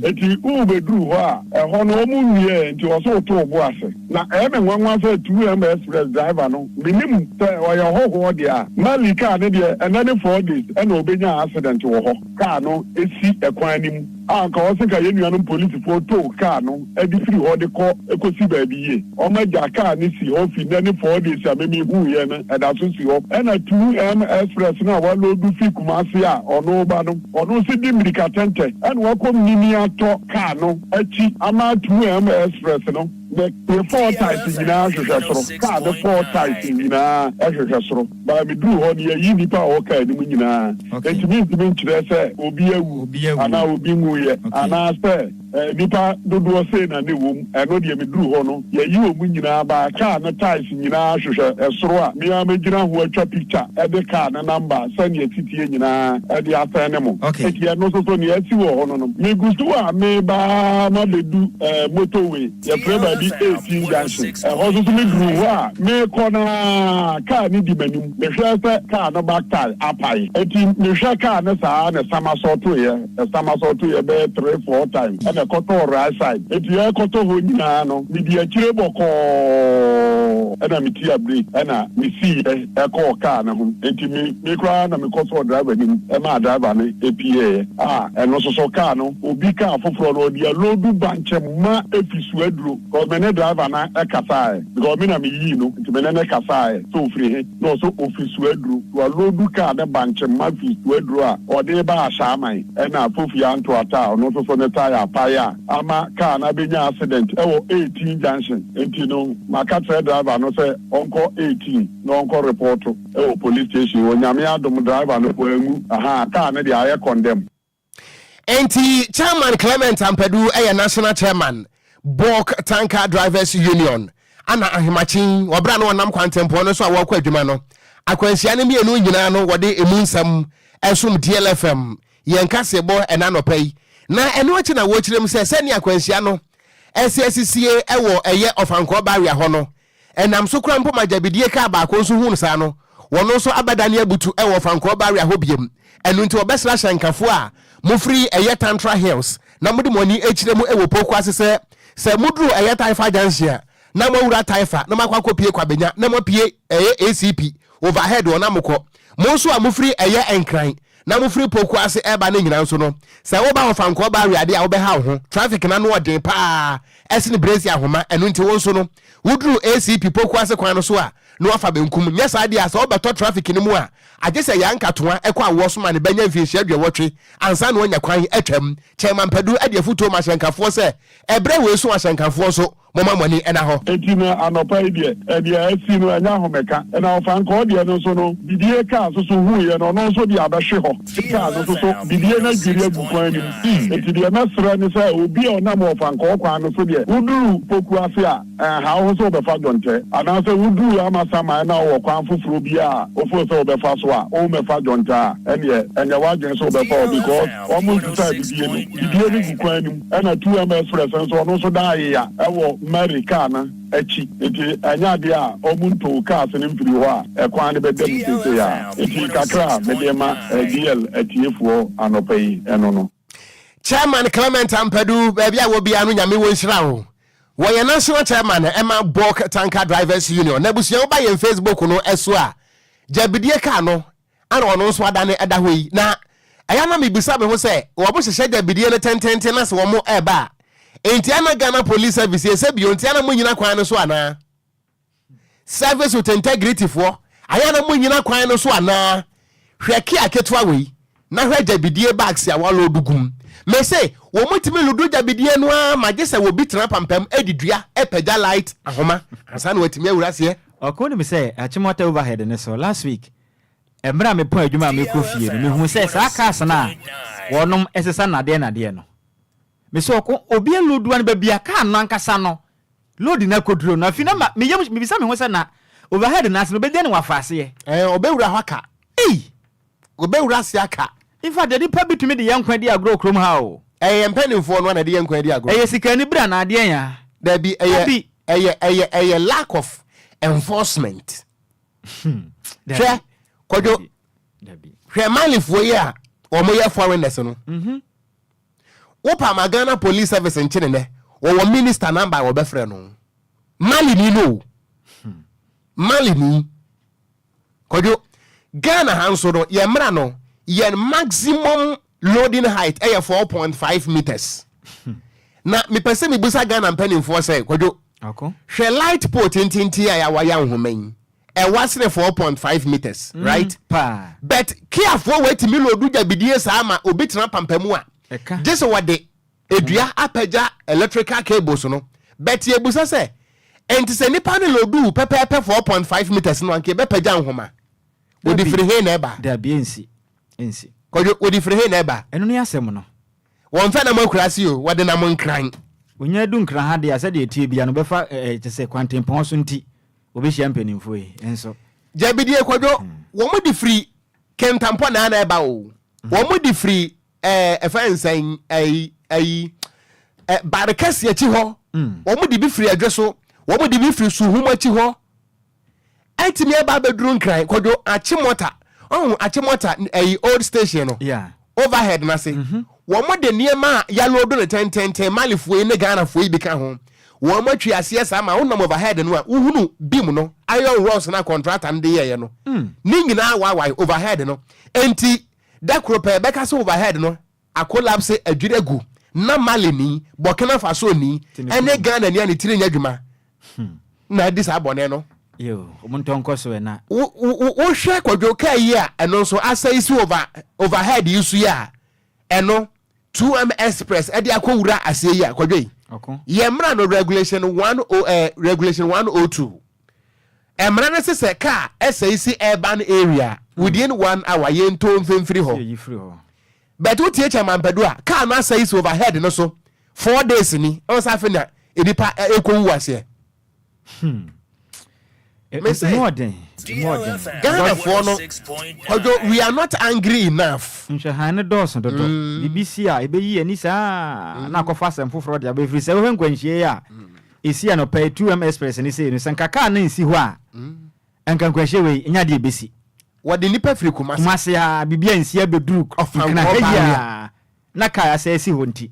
eti u be dru ho a hono mo nwie nti o so to bo ase na me nwanwa say 2M Express driver no minim say o ye ho dia malika ne de another 4 days and obenya accident wo ho car no esi ekwan anim anka o se ka ye nuanu police photo car no edi free ho de ko ekosi ba bi ye o ma ja car ni si o fi nani 4 days a memi hu ye na eda so si ho na 2M Express na wa lodu fi kumase a ono ba no ono se di mirika tente en wa ko mini ato car no achi ama 2M Express no the 4 types in our car the 4 types in our but we do on the unipa okay the munina it means to mean say obi ana obi muye ana say nipa do say na ne wom eno de me duru ho no ye yi omu nyina ba car na types nyina hwehwe esoro a me amegyina ho atwa picture e de car na number send ye titie nyina e de asan ne mo e ye no so ne ati wo ho no me gustu a me ba na de du motorway ye preba 18 junction also to me grew me corner car ni di manum me hwe se car no back tire apai eti me hwe car na sa na somersault ye be 3-4 times and a koto right side eti e koto ho nyina no me di akire boko and me tia break and me see e call car na ho eti me kra na me koto driver ni e ma driver ni APA and also so car no obi car foforo no dia lodu banche ma efisu aduro because me driver na ekasa because me na me yi no nti me na ekasa so free no so office wedru wa lodu car na banche ma office wedru a ode ba ashaman e na fofi anto ata no so ne tire apaya ama car na benya accident e wo 18 junction nti no maka driver no say onko 18 no onko report e wo police station wo nyame adom driver no ko enu car na dia condemn enti chairman Clement Ampadu national chairman Bulk Tanker Drivers Union ana ahimachin wabra no nam kwantempo no so awakwa adwuma no akwansia ne mienu nyina no wode emunsam esum DLFM yenkasebo enanopai na eno achi na wo kirem se ne akwansia no SSCA ewo eye ofanko barrier ho no enam so kura mpo majabidie ka ba ko so hu nsa no wono so abadane abutu ewo ofanko barrier ho biem enu nti obesra shankafo a mufri eye Tantra Hills na mudi moni echiremu ewo poku asese se mudru eye Taifa Jansia na mawura Taifa na makwa kopie kwabenya na mapie eye ACP overhead wona mukọ mo so amufri eye Enquires na mo free poku ase eba na nyina nso no se wo ba ofanko ba wiade a wo be ha ho traffic na no odin pa ese ne brace ahoma eno nti wo nso no wudru ACP poku ase kwan no so a no afa benkum nya sa dia se wo beto traffic ni mu a agye se ya nkatoa ekwa wo so ma ne banya mfi hia dwewotwe ansa na onya kwan atwam chairman padu ade futo ma hyenkafo se ebre we so ahyenkafo so mama mani ena ho etina anopa ide esi no anya homeka ena ofanko de no so no bidie ka so hu ye no no so de abehwe ho ka so bidie na gwiri agukwan ni eti de mesra ni say obi ona mo ofanko kwan no so de uduru poku ase a ha ho so be fa jonte ana so uduru amasama na wo kwan foforo bi a ofo so be fa so a o me fa jonte a ene wa dwen so be fa because o mo say bidie ni gukwan ni ena 2ms fresh so no so da ya ewo Americana echi eti anya dia omuntu ka se nimfiri ho a ekwan de bedem tete ya eti kakra medema DL etiefuo anopai eno no Chairman Clement Ampadu baby a wo bia no nyame wo nhira ho wo ye national chairman Emma Bulk Tanker Drivers Union na busia wo ba ye Facebook no eso a jabidie ka no ana ono nso adane eda ho yi na aya na mebisa me ho se wo bo hye jabidie no tententen na se wo mo eba Entiana Ghana Police Service ese bi ontiana mo nyina kwan no so ana service with integrity for ayana mo nyina kwan no so ana hweki aketwa wei na hwa jabidie bags ya walo dugum me say wo motimi ludu jabidie no a magese wo bitena pampam edidua epeja light ahoma ansa na watimi awurase okoni me say achimota overhead ne so last week emra me pon adwuma me kofie no me hu say sa cars na wonom esesa na de no mesoko obi elodu an babia ka no ankasa no load na koduro na afina me bisa me ho se na overhead na se no bede ne wafase obewura haka obewura ase aka ifa de pa bitumi de yankwa di agro krom ha o mpanimfo no na de yankwa di agro sikani bra na ade ya there be lack of enforcement hwe Kwadwo hwe malifo ye a o mo ye foreigners no Wopa Magana Police Service in Chine, or minister number or befreno. Malini no. Malini. Kwadwo Ghana Hansodo, ye mrano, ye maximum loading height, 4.5 meters. Na mi pese mi busa Ghana penny for say, Kwadwo. She light port in tintia ya wayan humain. Wasne 4.5 meters, right? Pa. But careful wait me lodu jabidie sama obitina pampamua. Just what the edua apeja electrical cables no bet ye busa se enti se nipa ne lodu pepepe 4.5 meters no anke be peja nhoma odi free he na eba da bi ensi Kwadwo odi free he na eba eno ne asem no won fa na makurasi o wode na monkran onya du nkran ha de ase de etie bia no be fa se kwantempon so nti obi hia mpanimfo yi enso jabidie Kwadwo wo mo di free kentampo na eba o wo mo di free efensen barakasi achi ho wo mo di bi free adweso wo mo di bi free suhum achi ho antimi eba beduru nkran Kwadwo achimota achimota old station no overhead na se wo mo de niema ya lodo ne tententen malifo ne Ghana fo bi ka ho wo mo twi ase esa ma wonam overhead no a uhunu bim no iron rods na contractor nde ye no ni nyina wa overhead no enti dakrope beka so overhead no a collapse adwiregu na malini Burkina Faso ni ene Ghana ni ani tire nyadwuma na dis abone no yo omuntu onkoso na wo hwe Kwadwo kai a eno so asai si overhead yusu ya eno 2M Express edi akowura ase ya Kwadwo ye mra no regulation 102 emra na se car asai si urban area within 1 hour ye nto mfemfiri ho but what teach Ampadu a car na say is overhead no so 4 days ni o sa fe na edipa ekowu ase more than Ghana for no Kwadwo we are not angry enough nhwehane dos dodo BBC a ebeyi ani saa na akofa semfoforo de abefiri se wo nkwanhie ya esi ano pay 2M Express ni se no sankaka na nsi ho a enkankwanhie we nya de ebesi wode nipa firi kumase ya bibia nsia beduru kana heya na kaya se esi ho nti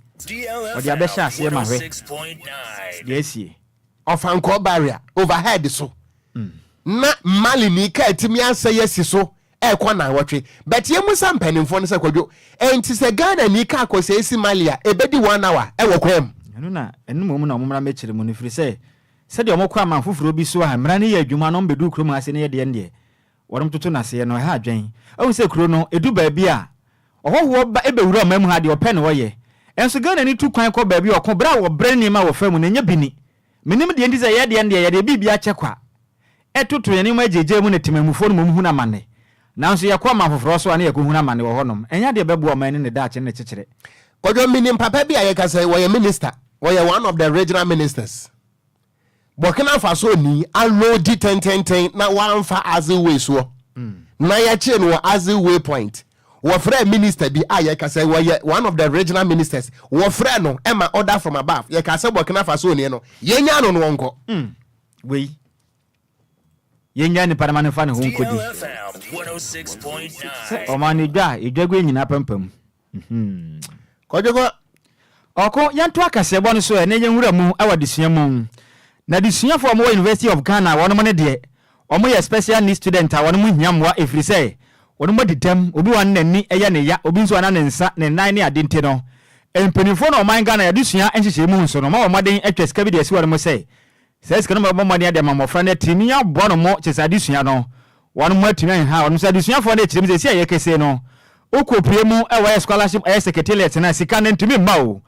wode abesha ase ma hwe yesi ofanko barrier overhead so na malini ka atimi ansa yesi so kwa na watwe but ye musa mpanimfo no se Kwadwo enti se Ghana ni ka akose esi Malia ebedi 1 hour wo kwam enu na enu mo na omra mechire mo nifiri se de omokwa man foforo bi so ha mra ne ye adwuma no mbedu krom ase ne ye de ne worom toto na se no ha adwen awu se kro no edu ba bi a ohoho ba ebewura mamu ha de ope ne wo ye enso Ghana ni tu kwan ko ba bi okon bra wo bre ni ma wo famu ne nya bini minim de ndi se ye de ye de bibia chekwa etoto ye ni mo ajeje mu ne temamufo no mo hu na mane nanso ye kwa man foforo so ane ye ko hu na mane wo honom enya de bebo man ne da ache ne chekere Kwadwo minim papa bi aye ka say wo ye minister wo ye one of the regional ministers Burkina Faso ni already 10 na wanfa as a way so na ya che no as a way point wo frɛ minister bi aye ka say wo ye one of the regional ministers wo frɛ no e ma order from above ye ka say Burkina Faso ni no ye nya no no nko we ye nya ni paramane fa ne ho nkodi DLFM 106.9 o ma ni dwa edwagwe nyina pampam Kwadwo oko yanto akase bo no so ene yenwura mu awadesua mu na desuafo mo University of Ghana wono mo ne de omo ye special needs student a wono mo hiamwa efiri se wono mo didam obi wan nani eye ne ya obi nso ana ne nsa ne nan ne ade nte no empanifo no man Ghana ya desua enhyehyɛ mu nso no ma wo maden atwa sika bi de asi wono mo se sika no mo maden ade mamofra na timi ya bo no mo kyesa desua no wono mo atumi ha wono so desuafo na ekyirem se sia ye kese no okopie mu ewa scholarship secretariat na sika na ntumi ma o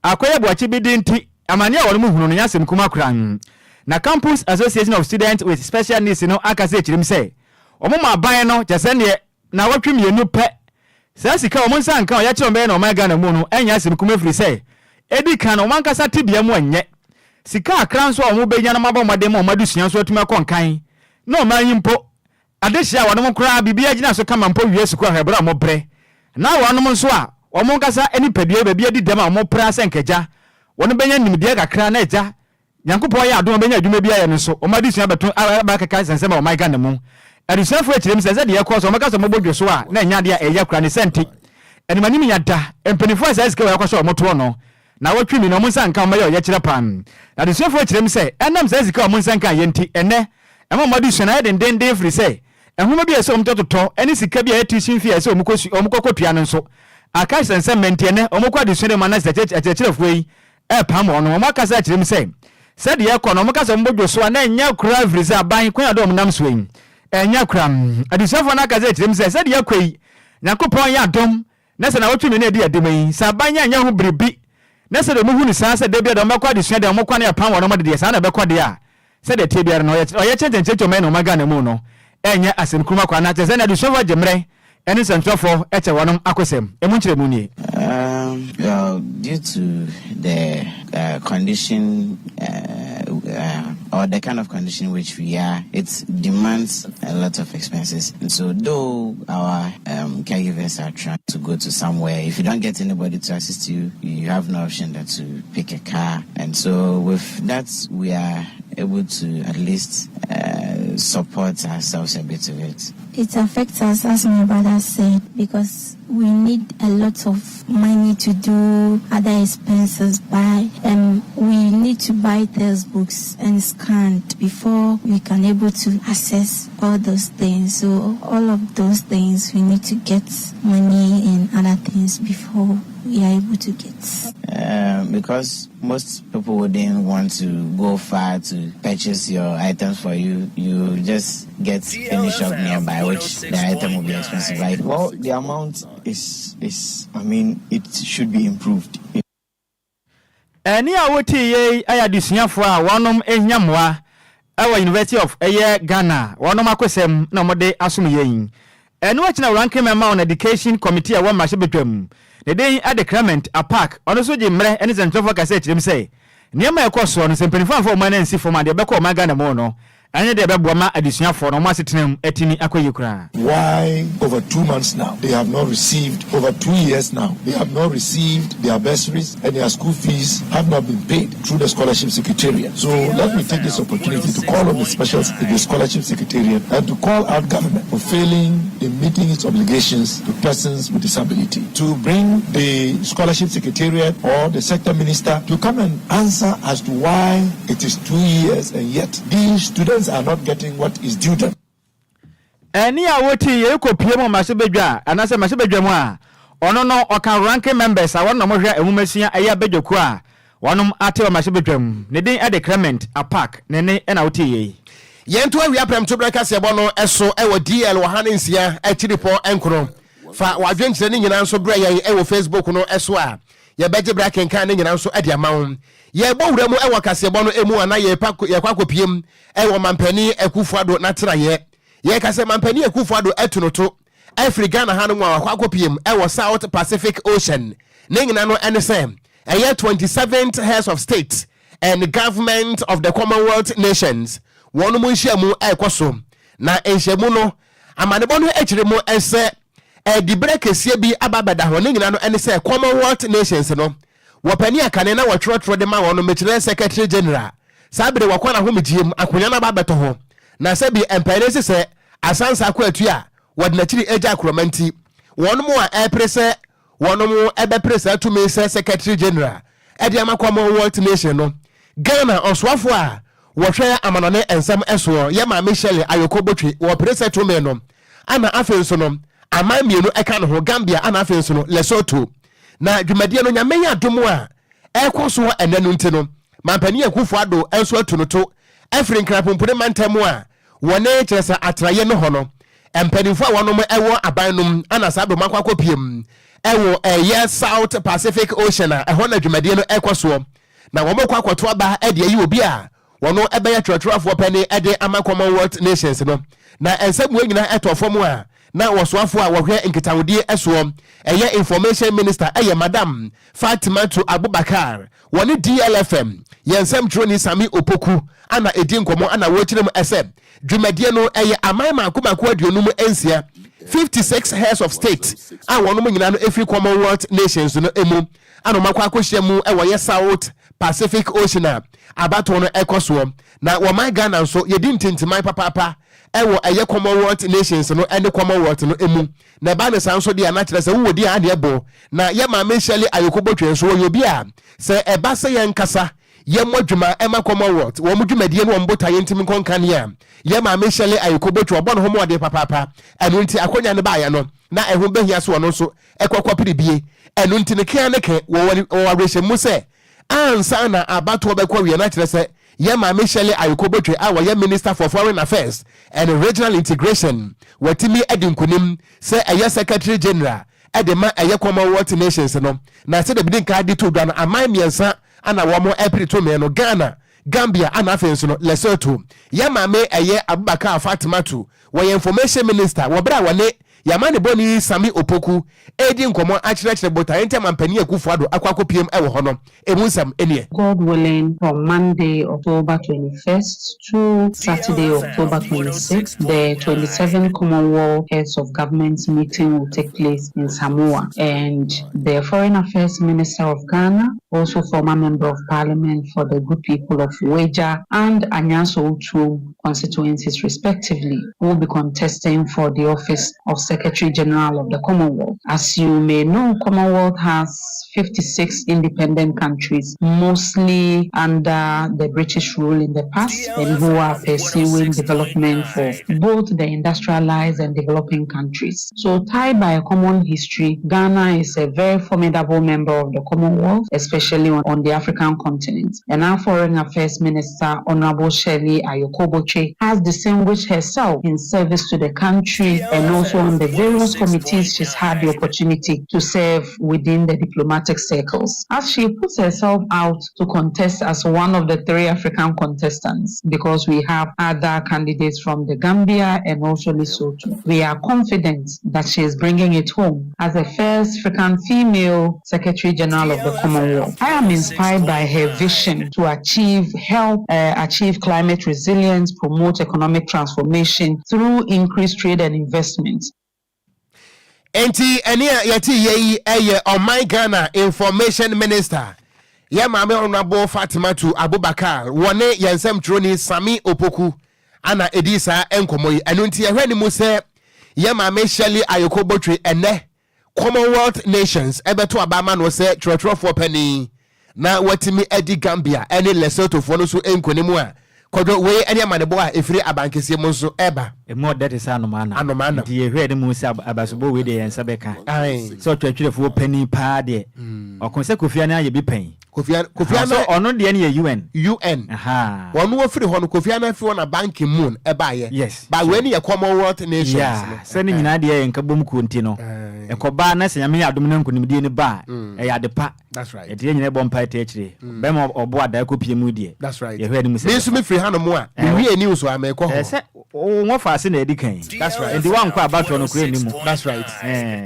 Okogyeabour Ocran bi dinti amania wono mu hunu no yasem kuma kran na Campus Association of Students with Special Needs no aka se ekyirem se omo ma ban no kyese ne na watwem yenu pe sa sika omo nsa nka ya kyerɛ na oman Ghana mu no enya asem kuma firi se edi kan no man kasa tibia mu anye sika akran so omo benya na mabɔ modem o madusua so atuma konkan na oman yimpo adehia wono mo kra bibia gina so kama mpo wie suku ahebra mo bre na wono mo nso a omo kasa eni padua bibia di dem a mo pra senkeja wono benya nimdia kakra na eja Nyankopɔn ya adom benya adwuma bia ye no so o madusua beto ba kaka sensema o man Ghana mu adusafo ekyirem se de ye kɔ so mo kasa mo bodwo so a na enya de eya kra ne senti enimani mi yada empanifo asa sika wa kɔ so mo to no na watwimi no mo nsa nka mo ye kyerɛ pam adusafo ekyirem se enam sa sika mo nsa nka ye nti ene ema madusua na ye den firi se ehuma bia se omtototo eni sika bia tuition fee se omukɔkɔtua no nso aka sensement ene omukɔ adusua de manase kyerɛfo yi pam ono mo aka sa kyerem se said ye kono mo kasa mbodwo so na enya kura vrize aban kwan adom nam so yin enya kura adusafo na kasa kyerem se said ye kwei Nyankopɔn ya adom na se na wotumi na di adem yi sa ban nya ho bribi na se de mo hu ni sa se de bia de mo kwa adusua de mo kwa na pam wono mo de sa na be kwa de a se de tie bia no ye chenchen me no magana mu no enya asem kuma kwa na se na adusafo gemre eni sentrofo eche wonom akosem emu nkyere mu nie well, due to the condition or the kind of condition which we are, it demands a lot of expenses. And so though our caregivers are trying to go to somewhere, if you don't get anybody to assist you, you have no option than to pick a car. And so with that, we are able to at least support ourselves a bit of it. It affects us, as my brother said, because we need a lot of money to do other expenses we need to buy textbooks and scanned before we can able to access all those things. So all of those things we need to get money and other things before we are able to get. Because most people wouldn't want to go far to purchase your items for you. You just get any shop nearby, which the item will be expensive, right? Well, the amount is it should be improved. Eni awoti ye ayadusuafo a wonom ehiamwa awa University of Ghana wonom akosem na mode asom yin enu achina ranking member on education committee a wo ma hyebetwam ne den adecrement a park ono so je mre eni sentrofo kase kyerem say niam ekoso no sempenifo afo man ansi fo ma de beko ma Ghana mo no anya de bebo ma adusuafo no ma setenam atini akoyi kura. Why over 2 months now they have not received, over 2 years now they have not received their bursaries and their school fees have not been paid through the scholarship secretariat. So let me take this opportunity to call on the scholarship secretariat and to call out government for failing in meeting its obligations to persons with disability, to bring the scholarship secretariat or the sector minister to come and answer as to why it is 2 years and yet these students are not getting what is due them. Any a woti ye ko pie mo masebedwa anase masebedwa mu a ono no oka ranking members a wono mo hwe emumasia eya bedwoku a wonom ate o masebedwa mu ne din ade Clement Apak ne ne na woti ye yento awia prem to breka se bono eso ewo DL wahanensia achiripo enkro fa wadwenkyere ne nyina nso bre ye ewo Facebook no eso a ye beje braken kan ne nyina nso ade amawo ye bowura mu ewo kase bono emu ana ye kwakopiem ewo mampani Akufo-Addo na tena ye kase mampani Akufo-Addo etunoto Africa na hanu wa kwakopiem ewo South Pacific Ocean ne nyina no ene se 27th heads of state and government of the Commonwealth nations wonu mu nhyiamu ekoso na nhyiamu no amanebo no echire mu ese dibre kesie bi ababada ho ne nyina no ene se Commonwealth nations no wopani akane na wotwotwo de ma wono mechire secretary general sabre wakwana ho megiem akonya na babeto ho na se bi emperor se asansa akwatu a wodna chiri eja akromanti wonu mu a eprese wonu mu ebeprese atumi se secretary general edi ama Commonwealth nation no Ghana oswafo a wohwe amanone ensam eso ye ma Michelle Ayokobotwe wo prese to me no ana afenso no amamienu eka no ho Gambia ana afenso no Lesotho na dwumadie no nyame ya domo a ekoso enanu nti no mampani Akufo-Addo enso atunoto Afrin krapompone mantemu a wone kyeresa atraye no ho no empanifo a wonom ewo abanum ana sado makwakopiem ewo South Pacific Ocean a ehona dwumadie no ekoso na wo makwakoto aba ede yi obi a wono ebeya trotro pani ede ama Commonwealth nations no na ensamu nyina etofom a na wosoafo a wohwe nkitawodie eso information minister madam Fatimatu Abubakar woni DLFM yensam troni Sammy Opoku ana edi nkomo ana wochirem ese dwumadie no amai makomako aduonum ensia 56 heads of state a wonom nyina no every Commonwealth nations no emu ano makwakohye mu ye South Pacific Ocean abato no ekoso na wo Ghana nso yedi ntintimai papapa ewo Commonwealth nations no ene Commonwealth no emu na ba ne sanso de anachire se wo di ade ebo na ye ma Michelle Ayokobotwe nso wo bi a se eba se ye nkasa ye modwuma ema Commonwealth wo modwumadie no mbota ye ntimi konkane a ye ma Michelle Ayokobotwe obo no ho mode papapa enu nti akonya ne ba ya no na ehu behia so no nso ekokopire bie enu nti ne kan ne ke wo wareshe mu se ansa na abato obekwa wi na kire se ye ma Michelle Ayokobotwe a ye minister for foreign affairs and regional integration watimi edinkunim se secretary general edema Commonwealth nations no na se de bidin ka di to dwan amai miensa ana wo mo epirito me no Ghana Gambia ana afenso no Lesotho ye ma me Abubakar Fatimatu wo information minister wo bra wone Yamane boni Sammy Opoku edi nkomo achirechire bota ente mampani Akufo-Addo akwakopiem ewo hono emunsam enie God willing from Monday October 21st to Saturday October 26th the 27th Commonwealth Heads of Government meeting will take place in Samoa and the Foreign Affairs Minister of Ghana, also former Member of Parliament for the good people of Weja and Anyaso Utu constituencies respectively, will be contesting for the office of Secretary General of the Commonwealth. As you may know, Commonwealth has 56 independent countries, mostly under the British rule in the past, and who are pursuing development for both the industrialized and developing countries. So, tied by a common history, Ghana is a very formidable member of the Commonwealth, especially on the African continent. And our Foreign Affairs Minister, Honorable Shirley Ayokobotwe, has distinguished herself in service to the country and also on the various committees she's had the opportunity to serve within the diplomatic circles. As she puts herself out to contest as one of the 3 African contestants, because we have other candidates from the Gambia and also Lesotho, we are confident that she is bringing it home as the first African female Secretary General of the Commonwealth. I am inspired by her vision to help achieve climate resilience, promote economic transformation through increased trade and investment. Enti enia yati ye on my Ghana information minister ye mame Honorable Fatimatu Abubakar wone yensem troni Sammy Opoku ana edisa enkomoyi enu nti ye hwani mu se ye mame Shirley Ayokobotwe ene Commonwealth nations ebeto abama no se trotro for penny na watimi edi Gambia ene Lesotho fo no so enkonimu a Kwadwo we any man boy efiri abankese mu nso eba e more that is anomana die hwe de mu se abasobo we de yensa beka so twatwerefo pani pa de okonse Kofi Annan ye bi pen Kofi Annan so ono de ne ye UN aha ono wo firi ho no Kofi Annan fi wona bank moon eba ye yes ba we ne ye Commonwealth nations yeah se ne nyina de ye nka bom ko nti no e ko ba na se nyame adom na nkonim de ne ba e ya de pa that's right e de nyina bom pa ete akire be ma obo ada kopie mu de that's right ye hwe de mu se me so me free hano a we news wa me ko ho se wo fa se na edi kan that's right ndi wan kwa abato no kure ni mu that's right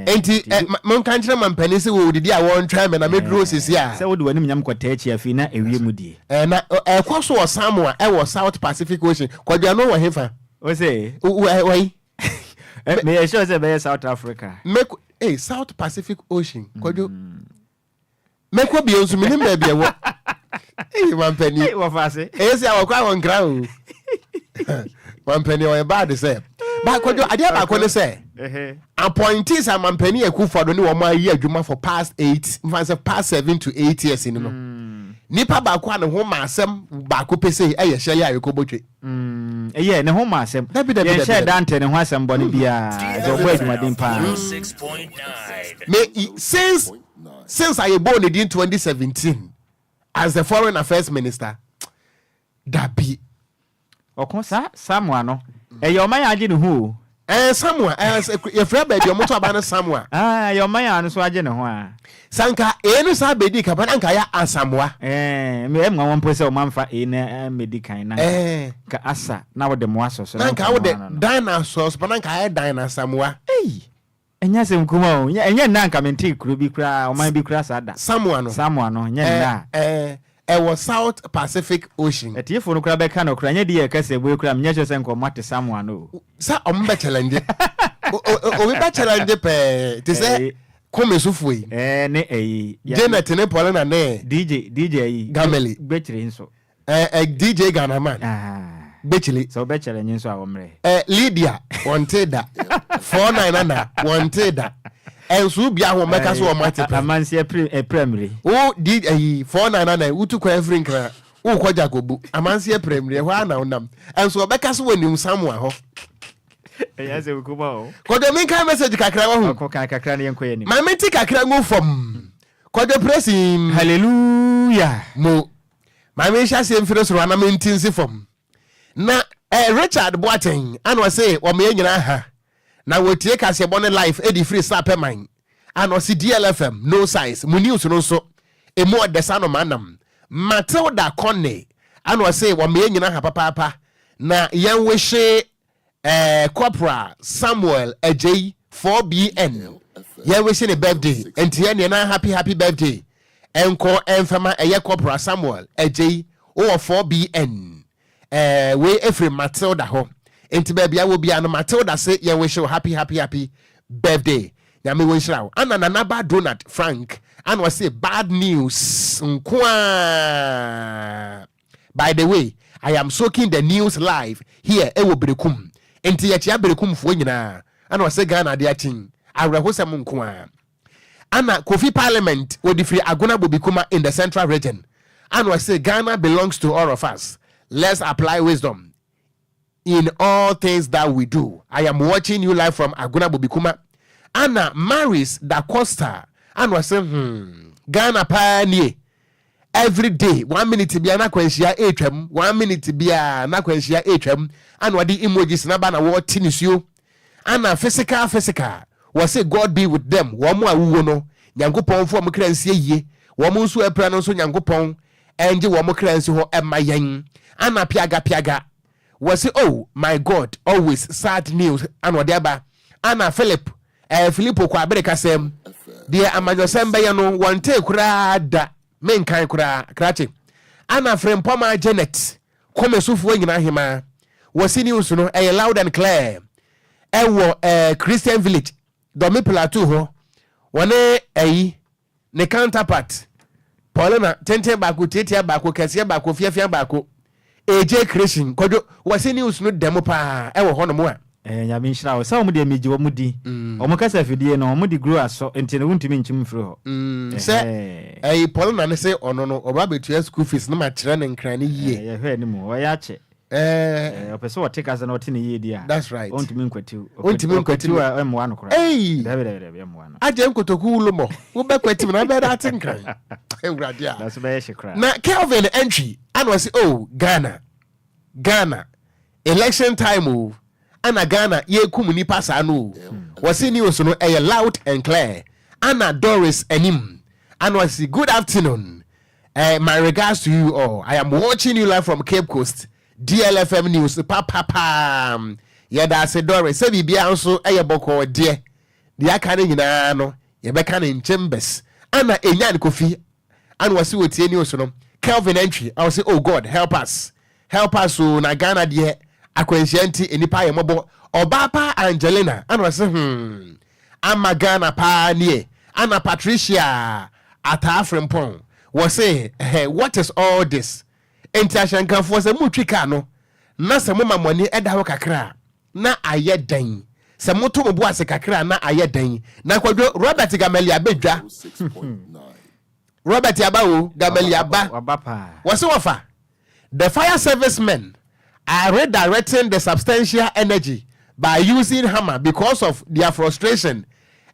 enti mon kan kire man pani se wo didi a won try me na me duro sisi a se wo de wani nyam kwata achi afi na ewie mu die na kwaso o Samoa e wo South Pacific Ocean Kwadwo no wo hefa o say wai me sure say be South Africa me South Pacific Ocean Kwadwo me ko bi ensu me ni me bi e wo man pani wo fa se say awakwa won kra o man pani o e bad say ba Kwadwo ade ba ko ne say appointees a man pani Akufo-Addo ni wo ma yi adwuma for past 7 to 8 years in no nipa ba ko an ho ma asem ba ko pese e ye hye ya yekobotwe ne ho ma asem ye share dante ne ho asem bone bia zo bo adwumaden pa 6.9 me since I born in 2017 as the foreign affairs minister dabi okonsa Samoa no yo man age ne ho Samoa ye fra ba bi moto aba na Samoa yo man anu so age ne ho a sanka enu sa bedi ka ban ka ya Asamoa me em won pose o man fa na medical na ka asa na wo de mo aso so na ka wo de dinosaurs ban ka ya dinosaur enya sem kuma o enya na nka menti kuro bi kura o man bi kura sa da Samoa no nya na was South Pacific Ocean etiefo no kura be ka no kura nya di e kase boy kura nya cho se nko mate Samoa no sa o mbe challenge o be challenge pe ti se come sufui ne Janet ne Paul na ne DJ Gameli betri nso DJ Ghanaman Bechili so bechere nyin so awomre Lydia Wanteda 499 Wanteda ensu bia ho meka so o mate amansi primary o did 499 utu kwa every nkra o kwa Jacobu amansi primary ho ana onam ensu obeka so wanim Samoa ho se kuma o Kwadwo min ka message kakra wa ho ko kakra ne yenko yani ma menti kakra ngo fom Kwadwo pressing hallelujah mo ma me sha se mfiro so na menti nsi fom na Richard Boateng ano say o me nyina ha na wotie kase bone life edi free snap man ano si DLFM no size mu news no so emu odesa no manam Matilda Conne ano say o me nyina ha papa na yan wehye Corporal Samuel Ajay 4BN yan wehye ne birthday enti ne na happy birthday enko enfama eye Corporal Samuel Ajay o 4BN we every Matilda ho enti ba bia wo bia no Matilda say ye wish you happy birthday ya me wish raw ana na bad Donald Frank and was say bad news nkwa. By the way, I am soaking the news live here ewo Berekum enti ye chia Berekum fo nyina ana was say Ghana de achin awrehosem nkwa ana Kofi Parliament wo di free Agona Bobikuma in the Central Region and was say Ghana belongs to all of us. Let's apply wisdom in all things that we do. I am watching you live from Agona Bobikuma. Anna Maris da Costa and was saying, Ghana pioneer. Every day, 1 minute to be an aquentia atrum, 1 minute to be an aquentia atrum, and what the emojis nabana what tinis you. Anna physical was say God be with them. One more uno, Yankupon for Mcrency ye, woman so a pranos on Yankupon, and you want Mcrency ho at my yang. Anna piaga was say, oh my God, always sad news and whatever. Anna Filippo Kwabreka sem dear Amajo Sembayano one take rada men kind cratching. Anna friend Poma Janet come sufu nyina hima was news no a loud and clear Christian village domi plateau ho one ne counterpart Paulina tente baako tetia baako kase baako fiafia baako AJ Christian Kwadwo was news no demo pa ho no mo a nyame nhyira wo sa wo de meji wo mudi o kasa fidie no mo di grow aso enti ne wuntimi nchim firi ho se Paulina ne se ono no oba betua school fees no ma kire ne nkran ne yie ye hwe ni mo o ya che Opeso take as an otini idea. That's right. Ontimi nkwatu. Ontimi nkwatu M1 no kra. Hey. M1. Aje nkotoku Lumo. Wo be kwati na be that nkran. Ewradia. That's be she kra. Na Kelvin entry and was oh Ghana. Election time oh. Ana Ghana ye kum nipa sa no. Was news no loud and clear. Anna Doris Enim. And was good afternoon. My regards to you all. I am watching you live from Cape Coast. DLFM news. Papa. Yeah, that's a Doris. Say be also boko dear. The akane nyina no. Ye beka in chambers. Anna enyan kofi. And was with news no. Kelvin entry. I will say, oh God, help us. Help us so na Ghana dear. Akwensianti enipa ye mobo. Obapa Angelina. And was Ama Ghana pa nie. Anna Patricia Atafrempon was say, hey, what is all this? Intashan can for the mutricano. Na sa mama money edaho kakra. Na aye den. Sa moto mo boase kakra na aye den. Na kwadwo Robert Gamelia bedwa. Robert Yabawo Gamelia ba. Was offer. The fire servicemen are redirecting the substantial energy by using hammer because of their frustration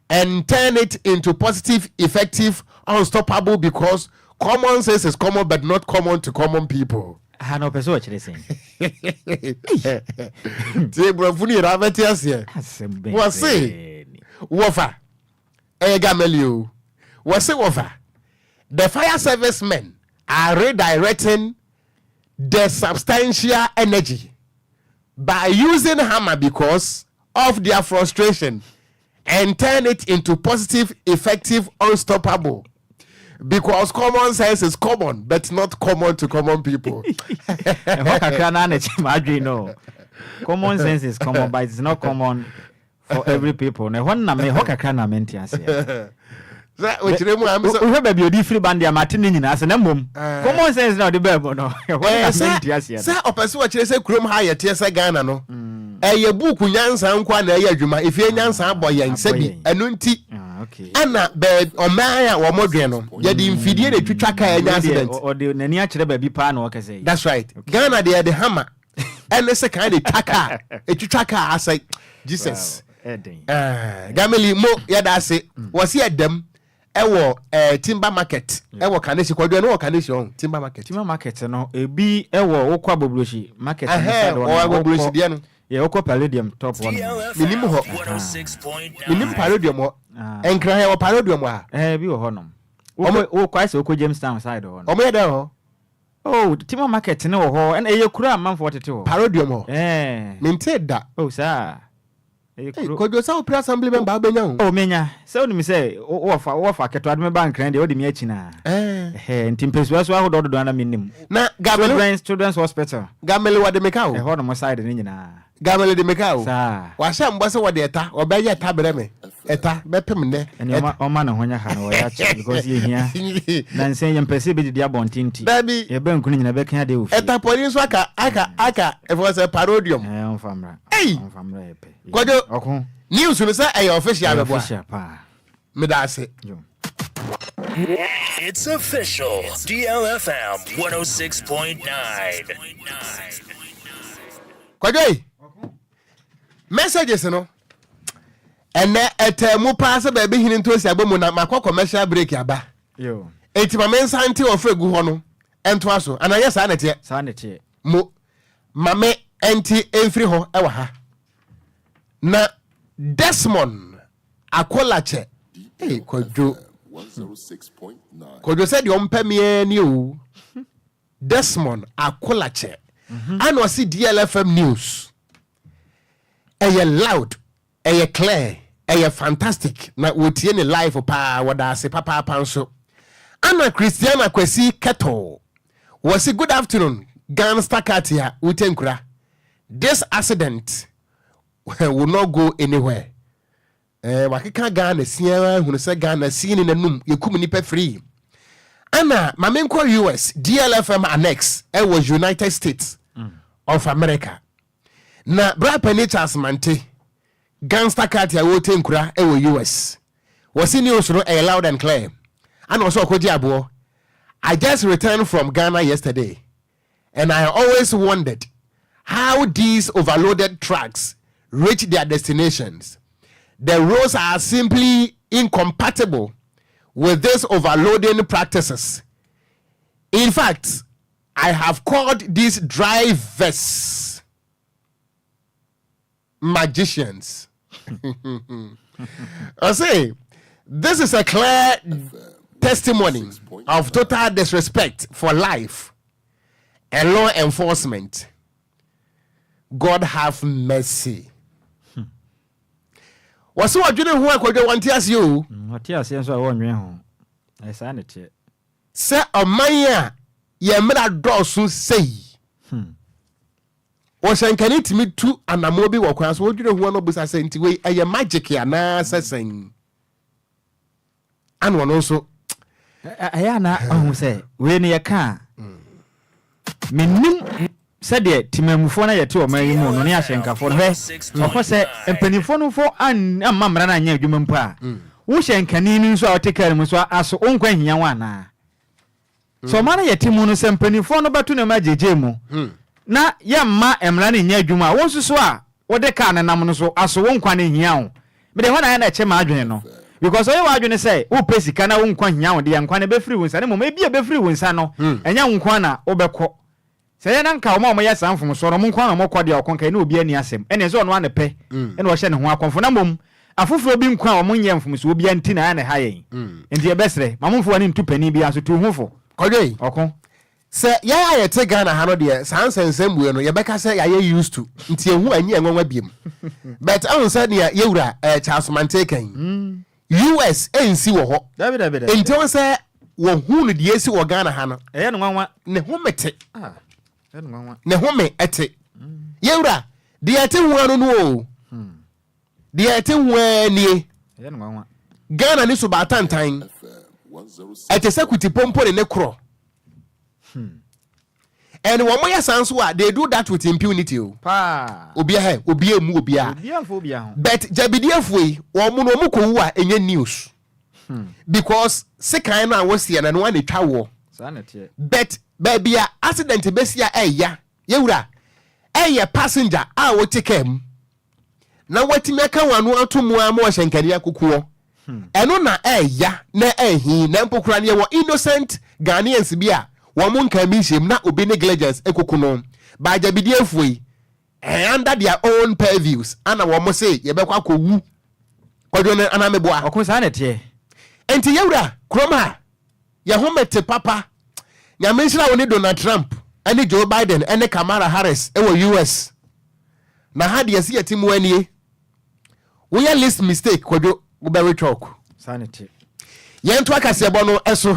and turn it into positive, effective, unstoppable because common sense is common but not common to common people. I no person what you saying. Say bro funi raveti asie. What say? Wofa. Gamelio. What say wofa? The fire servicemen are redirecting the substantial energy by using hammer because of their frustration and turn it into positive, effective, unstoppable. Because common sense is common, but not common to common people. Common sense is common, but it's not common for every people. Common sense now the bebo no. Say opese wa kire say kurom ha ye tie say Ghana no. Eye book nyansa nkwa na eye adwuma efie nyansa abo ye nsabi enu nti. Okay. Ana be omaya wo modwe no. Ye di mfidie de twitwa ka enya accident. O de nani a kire ba bi pa na o kase. That's right. Okay. Ghana de hammer. And say kind of twaka. E twitwa ka asai Jesus. Gameli mo ya da say was here dem ewo timber market ewo Kanesi Kwadwo no Kanesi on timber market no ebi ewo Okogyeabour market inside one Okogyeabour dia no ye Palladium top one minim ho minim Palladium ho Enquires wo Palladium ha bi wo ho no wo kwai se Jamestown side ho no omo ye there ho oh timber market ne wo ho na ye kura manfo tete ho Palladium ho mente da oh sir Kwadwo sa opera assembly member abenya ho oh menya se oni mi se wo fa keto adme bank rende o de mi achi na ntimpesu so ahodo do na minim na children's hospital Gameli wa de meka ho ho no mo side ni nyina Gameli de meka ho sa wa sha mbo se wo de eta obeye eta bere me eta bepem ne eni o ma na honya ha no ya chi because ye hia na nsen ye mpese be di abontinti ye bank ni nyina be kan de ofi eta pori so aka e for say Palladium on famra epe Kwadwo okun news no say e official be official pa me da say It's official. DLFM 106.9. Kwadwo messages no ene etemu pass ba be hini ntosi agbomu na makọ commercial break aba yo etima mensa nti ofegu ho no ento aso anaye sa na tie mo mame enti enfri ho e wa ha na Desmond Akolache Kwadwo 106.9 Kwadwo said the ompemie ni o Desmond Akolache and was DLFM news loud clear fantastic na wotie ne live pa wada se papa panso Anna Christiana Kwesi Keto was a good afternoon Gangster Katia Utenkura. This accident will not go anywhere. Wakika Ghana Sierra who say Ghana seen in the num you nipe free. Anna Mamenko US DLFM annex was United States of America. Na bra penitence mante Gangster Katia Utenkura US. Was in news no loud and clear. And also Okogyeabour. I just returned from Ghana yesterday and I always wondered how these overloaded trucks reach their destinations. The roads are simply incompatible with these overloading practices. In fact, I have called these drivers magicians. I say, this is a clear testimony of total disrespect for life and law enforcement. God have mercy. What's what you know? What you want to you? What you say? So I want you. I say it. Say a maya, ye mera dosu say. Was can it me too? And a mobile walk. What you know? One of us are saying to way a magic ya na saying. And one also. I say when you can. Minim. Said it, Timemufona yet to Mary Moon, Yashenka for her. Of course, a pennyphone for an a mamma near human pa. Wushan canine so take care of Muswa as Uncle Yawana. So, man, yet Timonus and pennyphone about to the magic jemo. Na ya ma emrani near Juma, won't you swear? What the can and Namuso as one quan in Yaw. But then when I had a chemadreno. Because I was going to say, oh, Pessy can I won't quan yaw, the Anquana be free with animal, maybe a be free with Sano, and young Quana, Oberco. Say nan ka o ma ya san fom so no mon kwan mo kwade o konka ni obi ani asem ene zo no anepe ene wo hye ne ho akonfo na mom afoforo bi nkwan o mon yem fom so obi anti na ne hayen enti e besre ma monfo ani ntu pani bi aso tu hufo kodwe okon se ya te Ghana ha no de san sensem buo no ye beka se ya used to nti ehu anyi enwanwa biem but I say ne ye wura Charles Mantekan US ensi wo ho david enti won say wo hu no de esi wo Ghana ha no no nwanwa ne ho mete ne home ete yewra de ete huanu no de ete huani Ghana ni so batantan ete sekuti pompo ne kro and one more sans wa they do that with impunity pa obia he obia mu obia but jabidiafui wo mu no mu ko wu a enye news because sekan na wosia na no one twa wo but baby accident besia eya yewura eye passenger a wo tikem na watimi aka wanu atomu am wo hyenkani akukuo eno na eya na ehi na mpokura ne wo innocent Ghanaians bia wo mun kan mi shem na obi negligence ekokuno ba jabidi afui under their own purviews ana wo mo say ye bekwa kowu kwadwo ne ana meboa okunsa na tie enti yewura kroma ye homete papa ya mention woni Donald Trump and Joe Biden and Kamala Harris e wo US na had yesi yetimu anie we ya list mistake kwadwo go be talk sanity yentu akase bono eso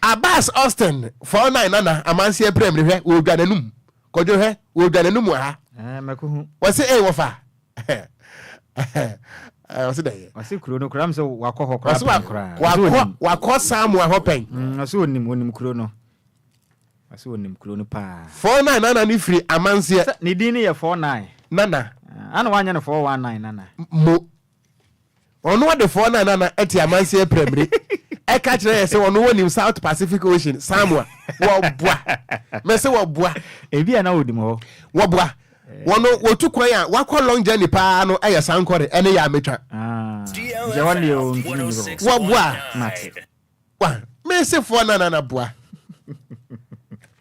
Abbas Austin 49 nana amansi eprem hwe wo dwananum kwadwo hwe wo dwananum ha makuhu wose wofa wase dey wase kuro no kram so wakọ wakọ samu ahopen wase onim kuro no wase onim kuro no pa 49 nana ni free amansi ni din ne ye 49 nana ana wanya ne 419 nana mo ono de 49 nana eti amansi epremre e ka kire se ono woni South Pacific Ocean Samoa wo boa me se wo boa ebi ana odim ho wo boa wono wotu kwan a wakọ long journey pa no eye sankore ene ya metwa je wali o wo boa mate wa me se 49 nana boa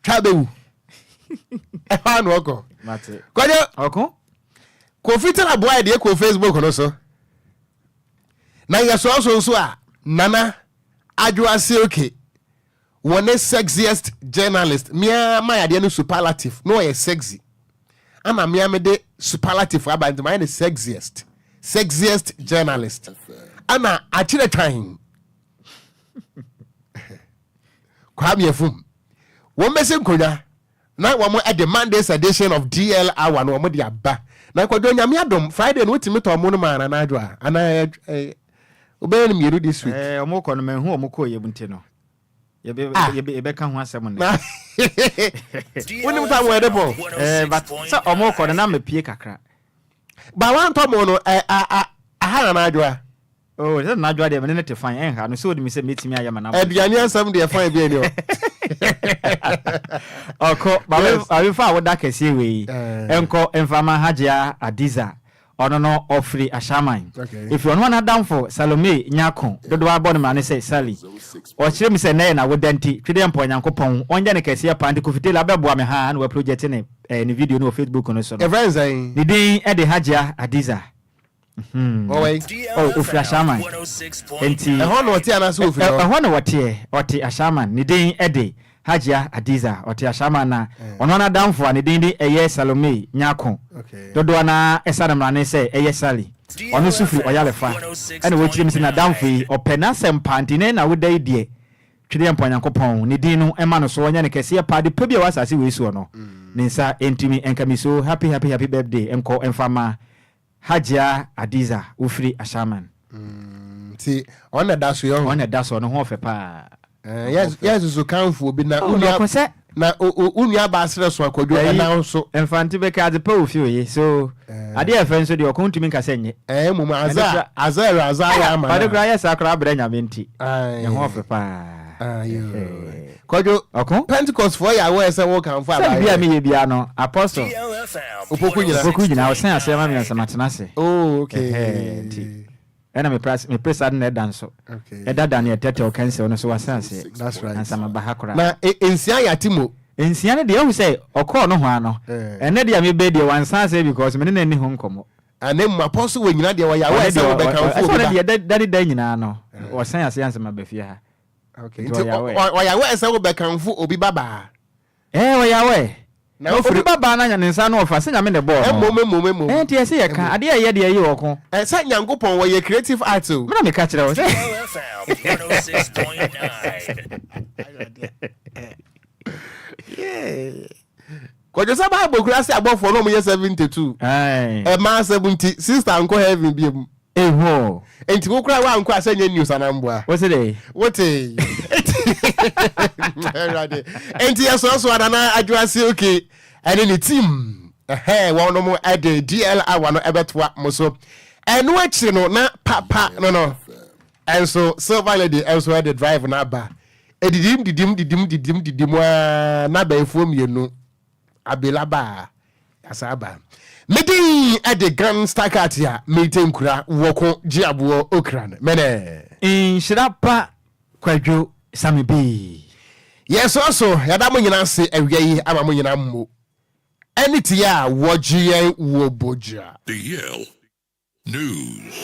tabewu e pa no oko mate kwaje oko ko fitara boa de ko Facebook no so na yeso so a nana adwa se okay one sexiest journalist mia my de no superlative no ye sexy ana mia me de superlative about my sexiest journalist ana achire time kwa miefum wo mese nkonya na wo mo at the Monday's edition of DL hour no wo de aba na kwadwo nyame adom Friday no wotimi to mo no ma na adwa ana obey no mieru this week omo ko no manhu omo ko yebunte no yebe ka ho asem no woni mta mo edebo but so omo ko na me pie kakra ba wan to mo no aha na adwa oh that na adwa de me ne te fan en ha no so odi mi se metimi ayama na aduane asem de fan bi ani o Oko ba fa woda kese we enko enfama hajia adiza ono no offri ashaman. If you want to down for Salome Nyako dodo abon ma ne say Sally o kire mi say na wodanti twede empo Nyankopon onja ne kese ya pande kofitela abeboa me ha na we project ne ni video no Facebook no so no ni din e de hajia adiza ofri ashaman enti ho no wote ana so ofri ho no wote ashaman ni din e de hajia adiza wote ashaman na ono na down for ni din di eye Salome Nyako dodo na esana mra ne say eye Sally ono sufri oyalefa ene wo kire mi say na down for opena sempantine na wodai die twede empo Nyankopon ni din no ema no so wonya ne kese ya pade pa bia wasase we su no ninsa entimi enkamiso happy birthday enko enfama hajia adiza ufri ashaman ti on da so yo on da so no ho fe pa yes so kanfo bi na unia ba asre so akwadwo na so emfanti be ka de pa ofio yi so ade efen so de okontumi nka senye mum azara ama pade kra yes akra abra nyamenti ye ho fe pa Kwadwo Pentecost for ya we say wo kan for aba bia me ye bia no apostle opoku nyina wo sen asema me nsamatena se okay ena me press na danso eda dan ye tete o cancel no so wasanse that's right ansama bahakora na ensia ya timo ensia ne de o say okọ no ho ano ene de me be de wansanse because me ne ni ho nkomo anem apostle we nyina de wa ya we say wo be kan for so de dadi nyina no wasan ase ansama bafia ha okay oya we say wo be kan for obi baba oya we na obi baba na nya nsa no ofa se nya me ne ball mom enti ese ye kan ade ye de ye okon say Nyankopon wo ye creative art o me na me ka kire wo say DLFM 106.9 Kwadwo sa Bible kura se agbofo no mo ye 72 ma 70 sister anko heaven biem eho enti wo kura wa anko asenya news anamboa wo se dey wote enti so adana adwase okay ene ni team won mo at the DL hour no ebetwa mo so eno achi no na papa no and so silver lady also had the drive na ba edidim na ba efuom yenu abelaba asaba medin at the gun stakat ya meeting kura Okogyeabour Ocran Nhyiraba Kwadwo Sammy yes also yada mo nyina se awia yi ama mo nyina mmo eniti ya wogye wo boja DL News.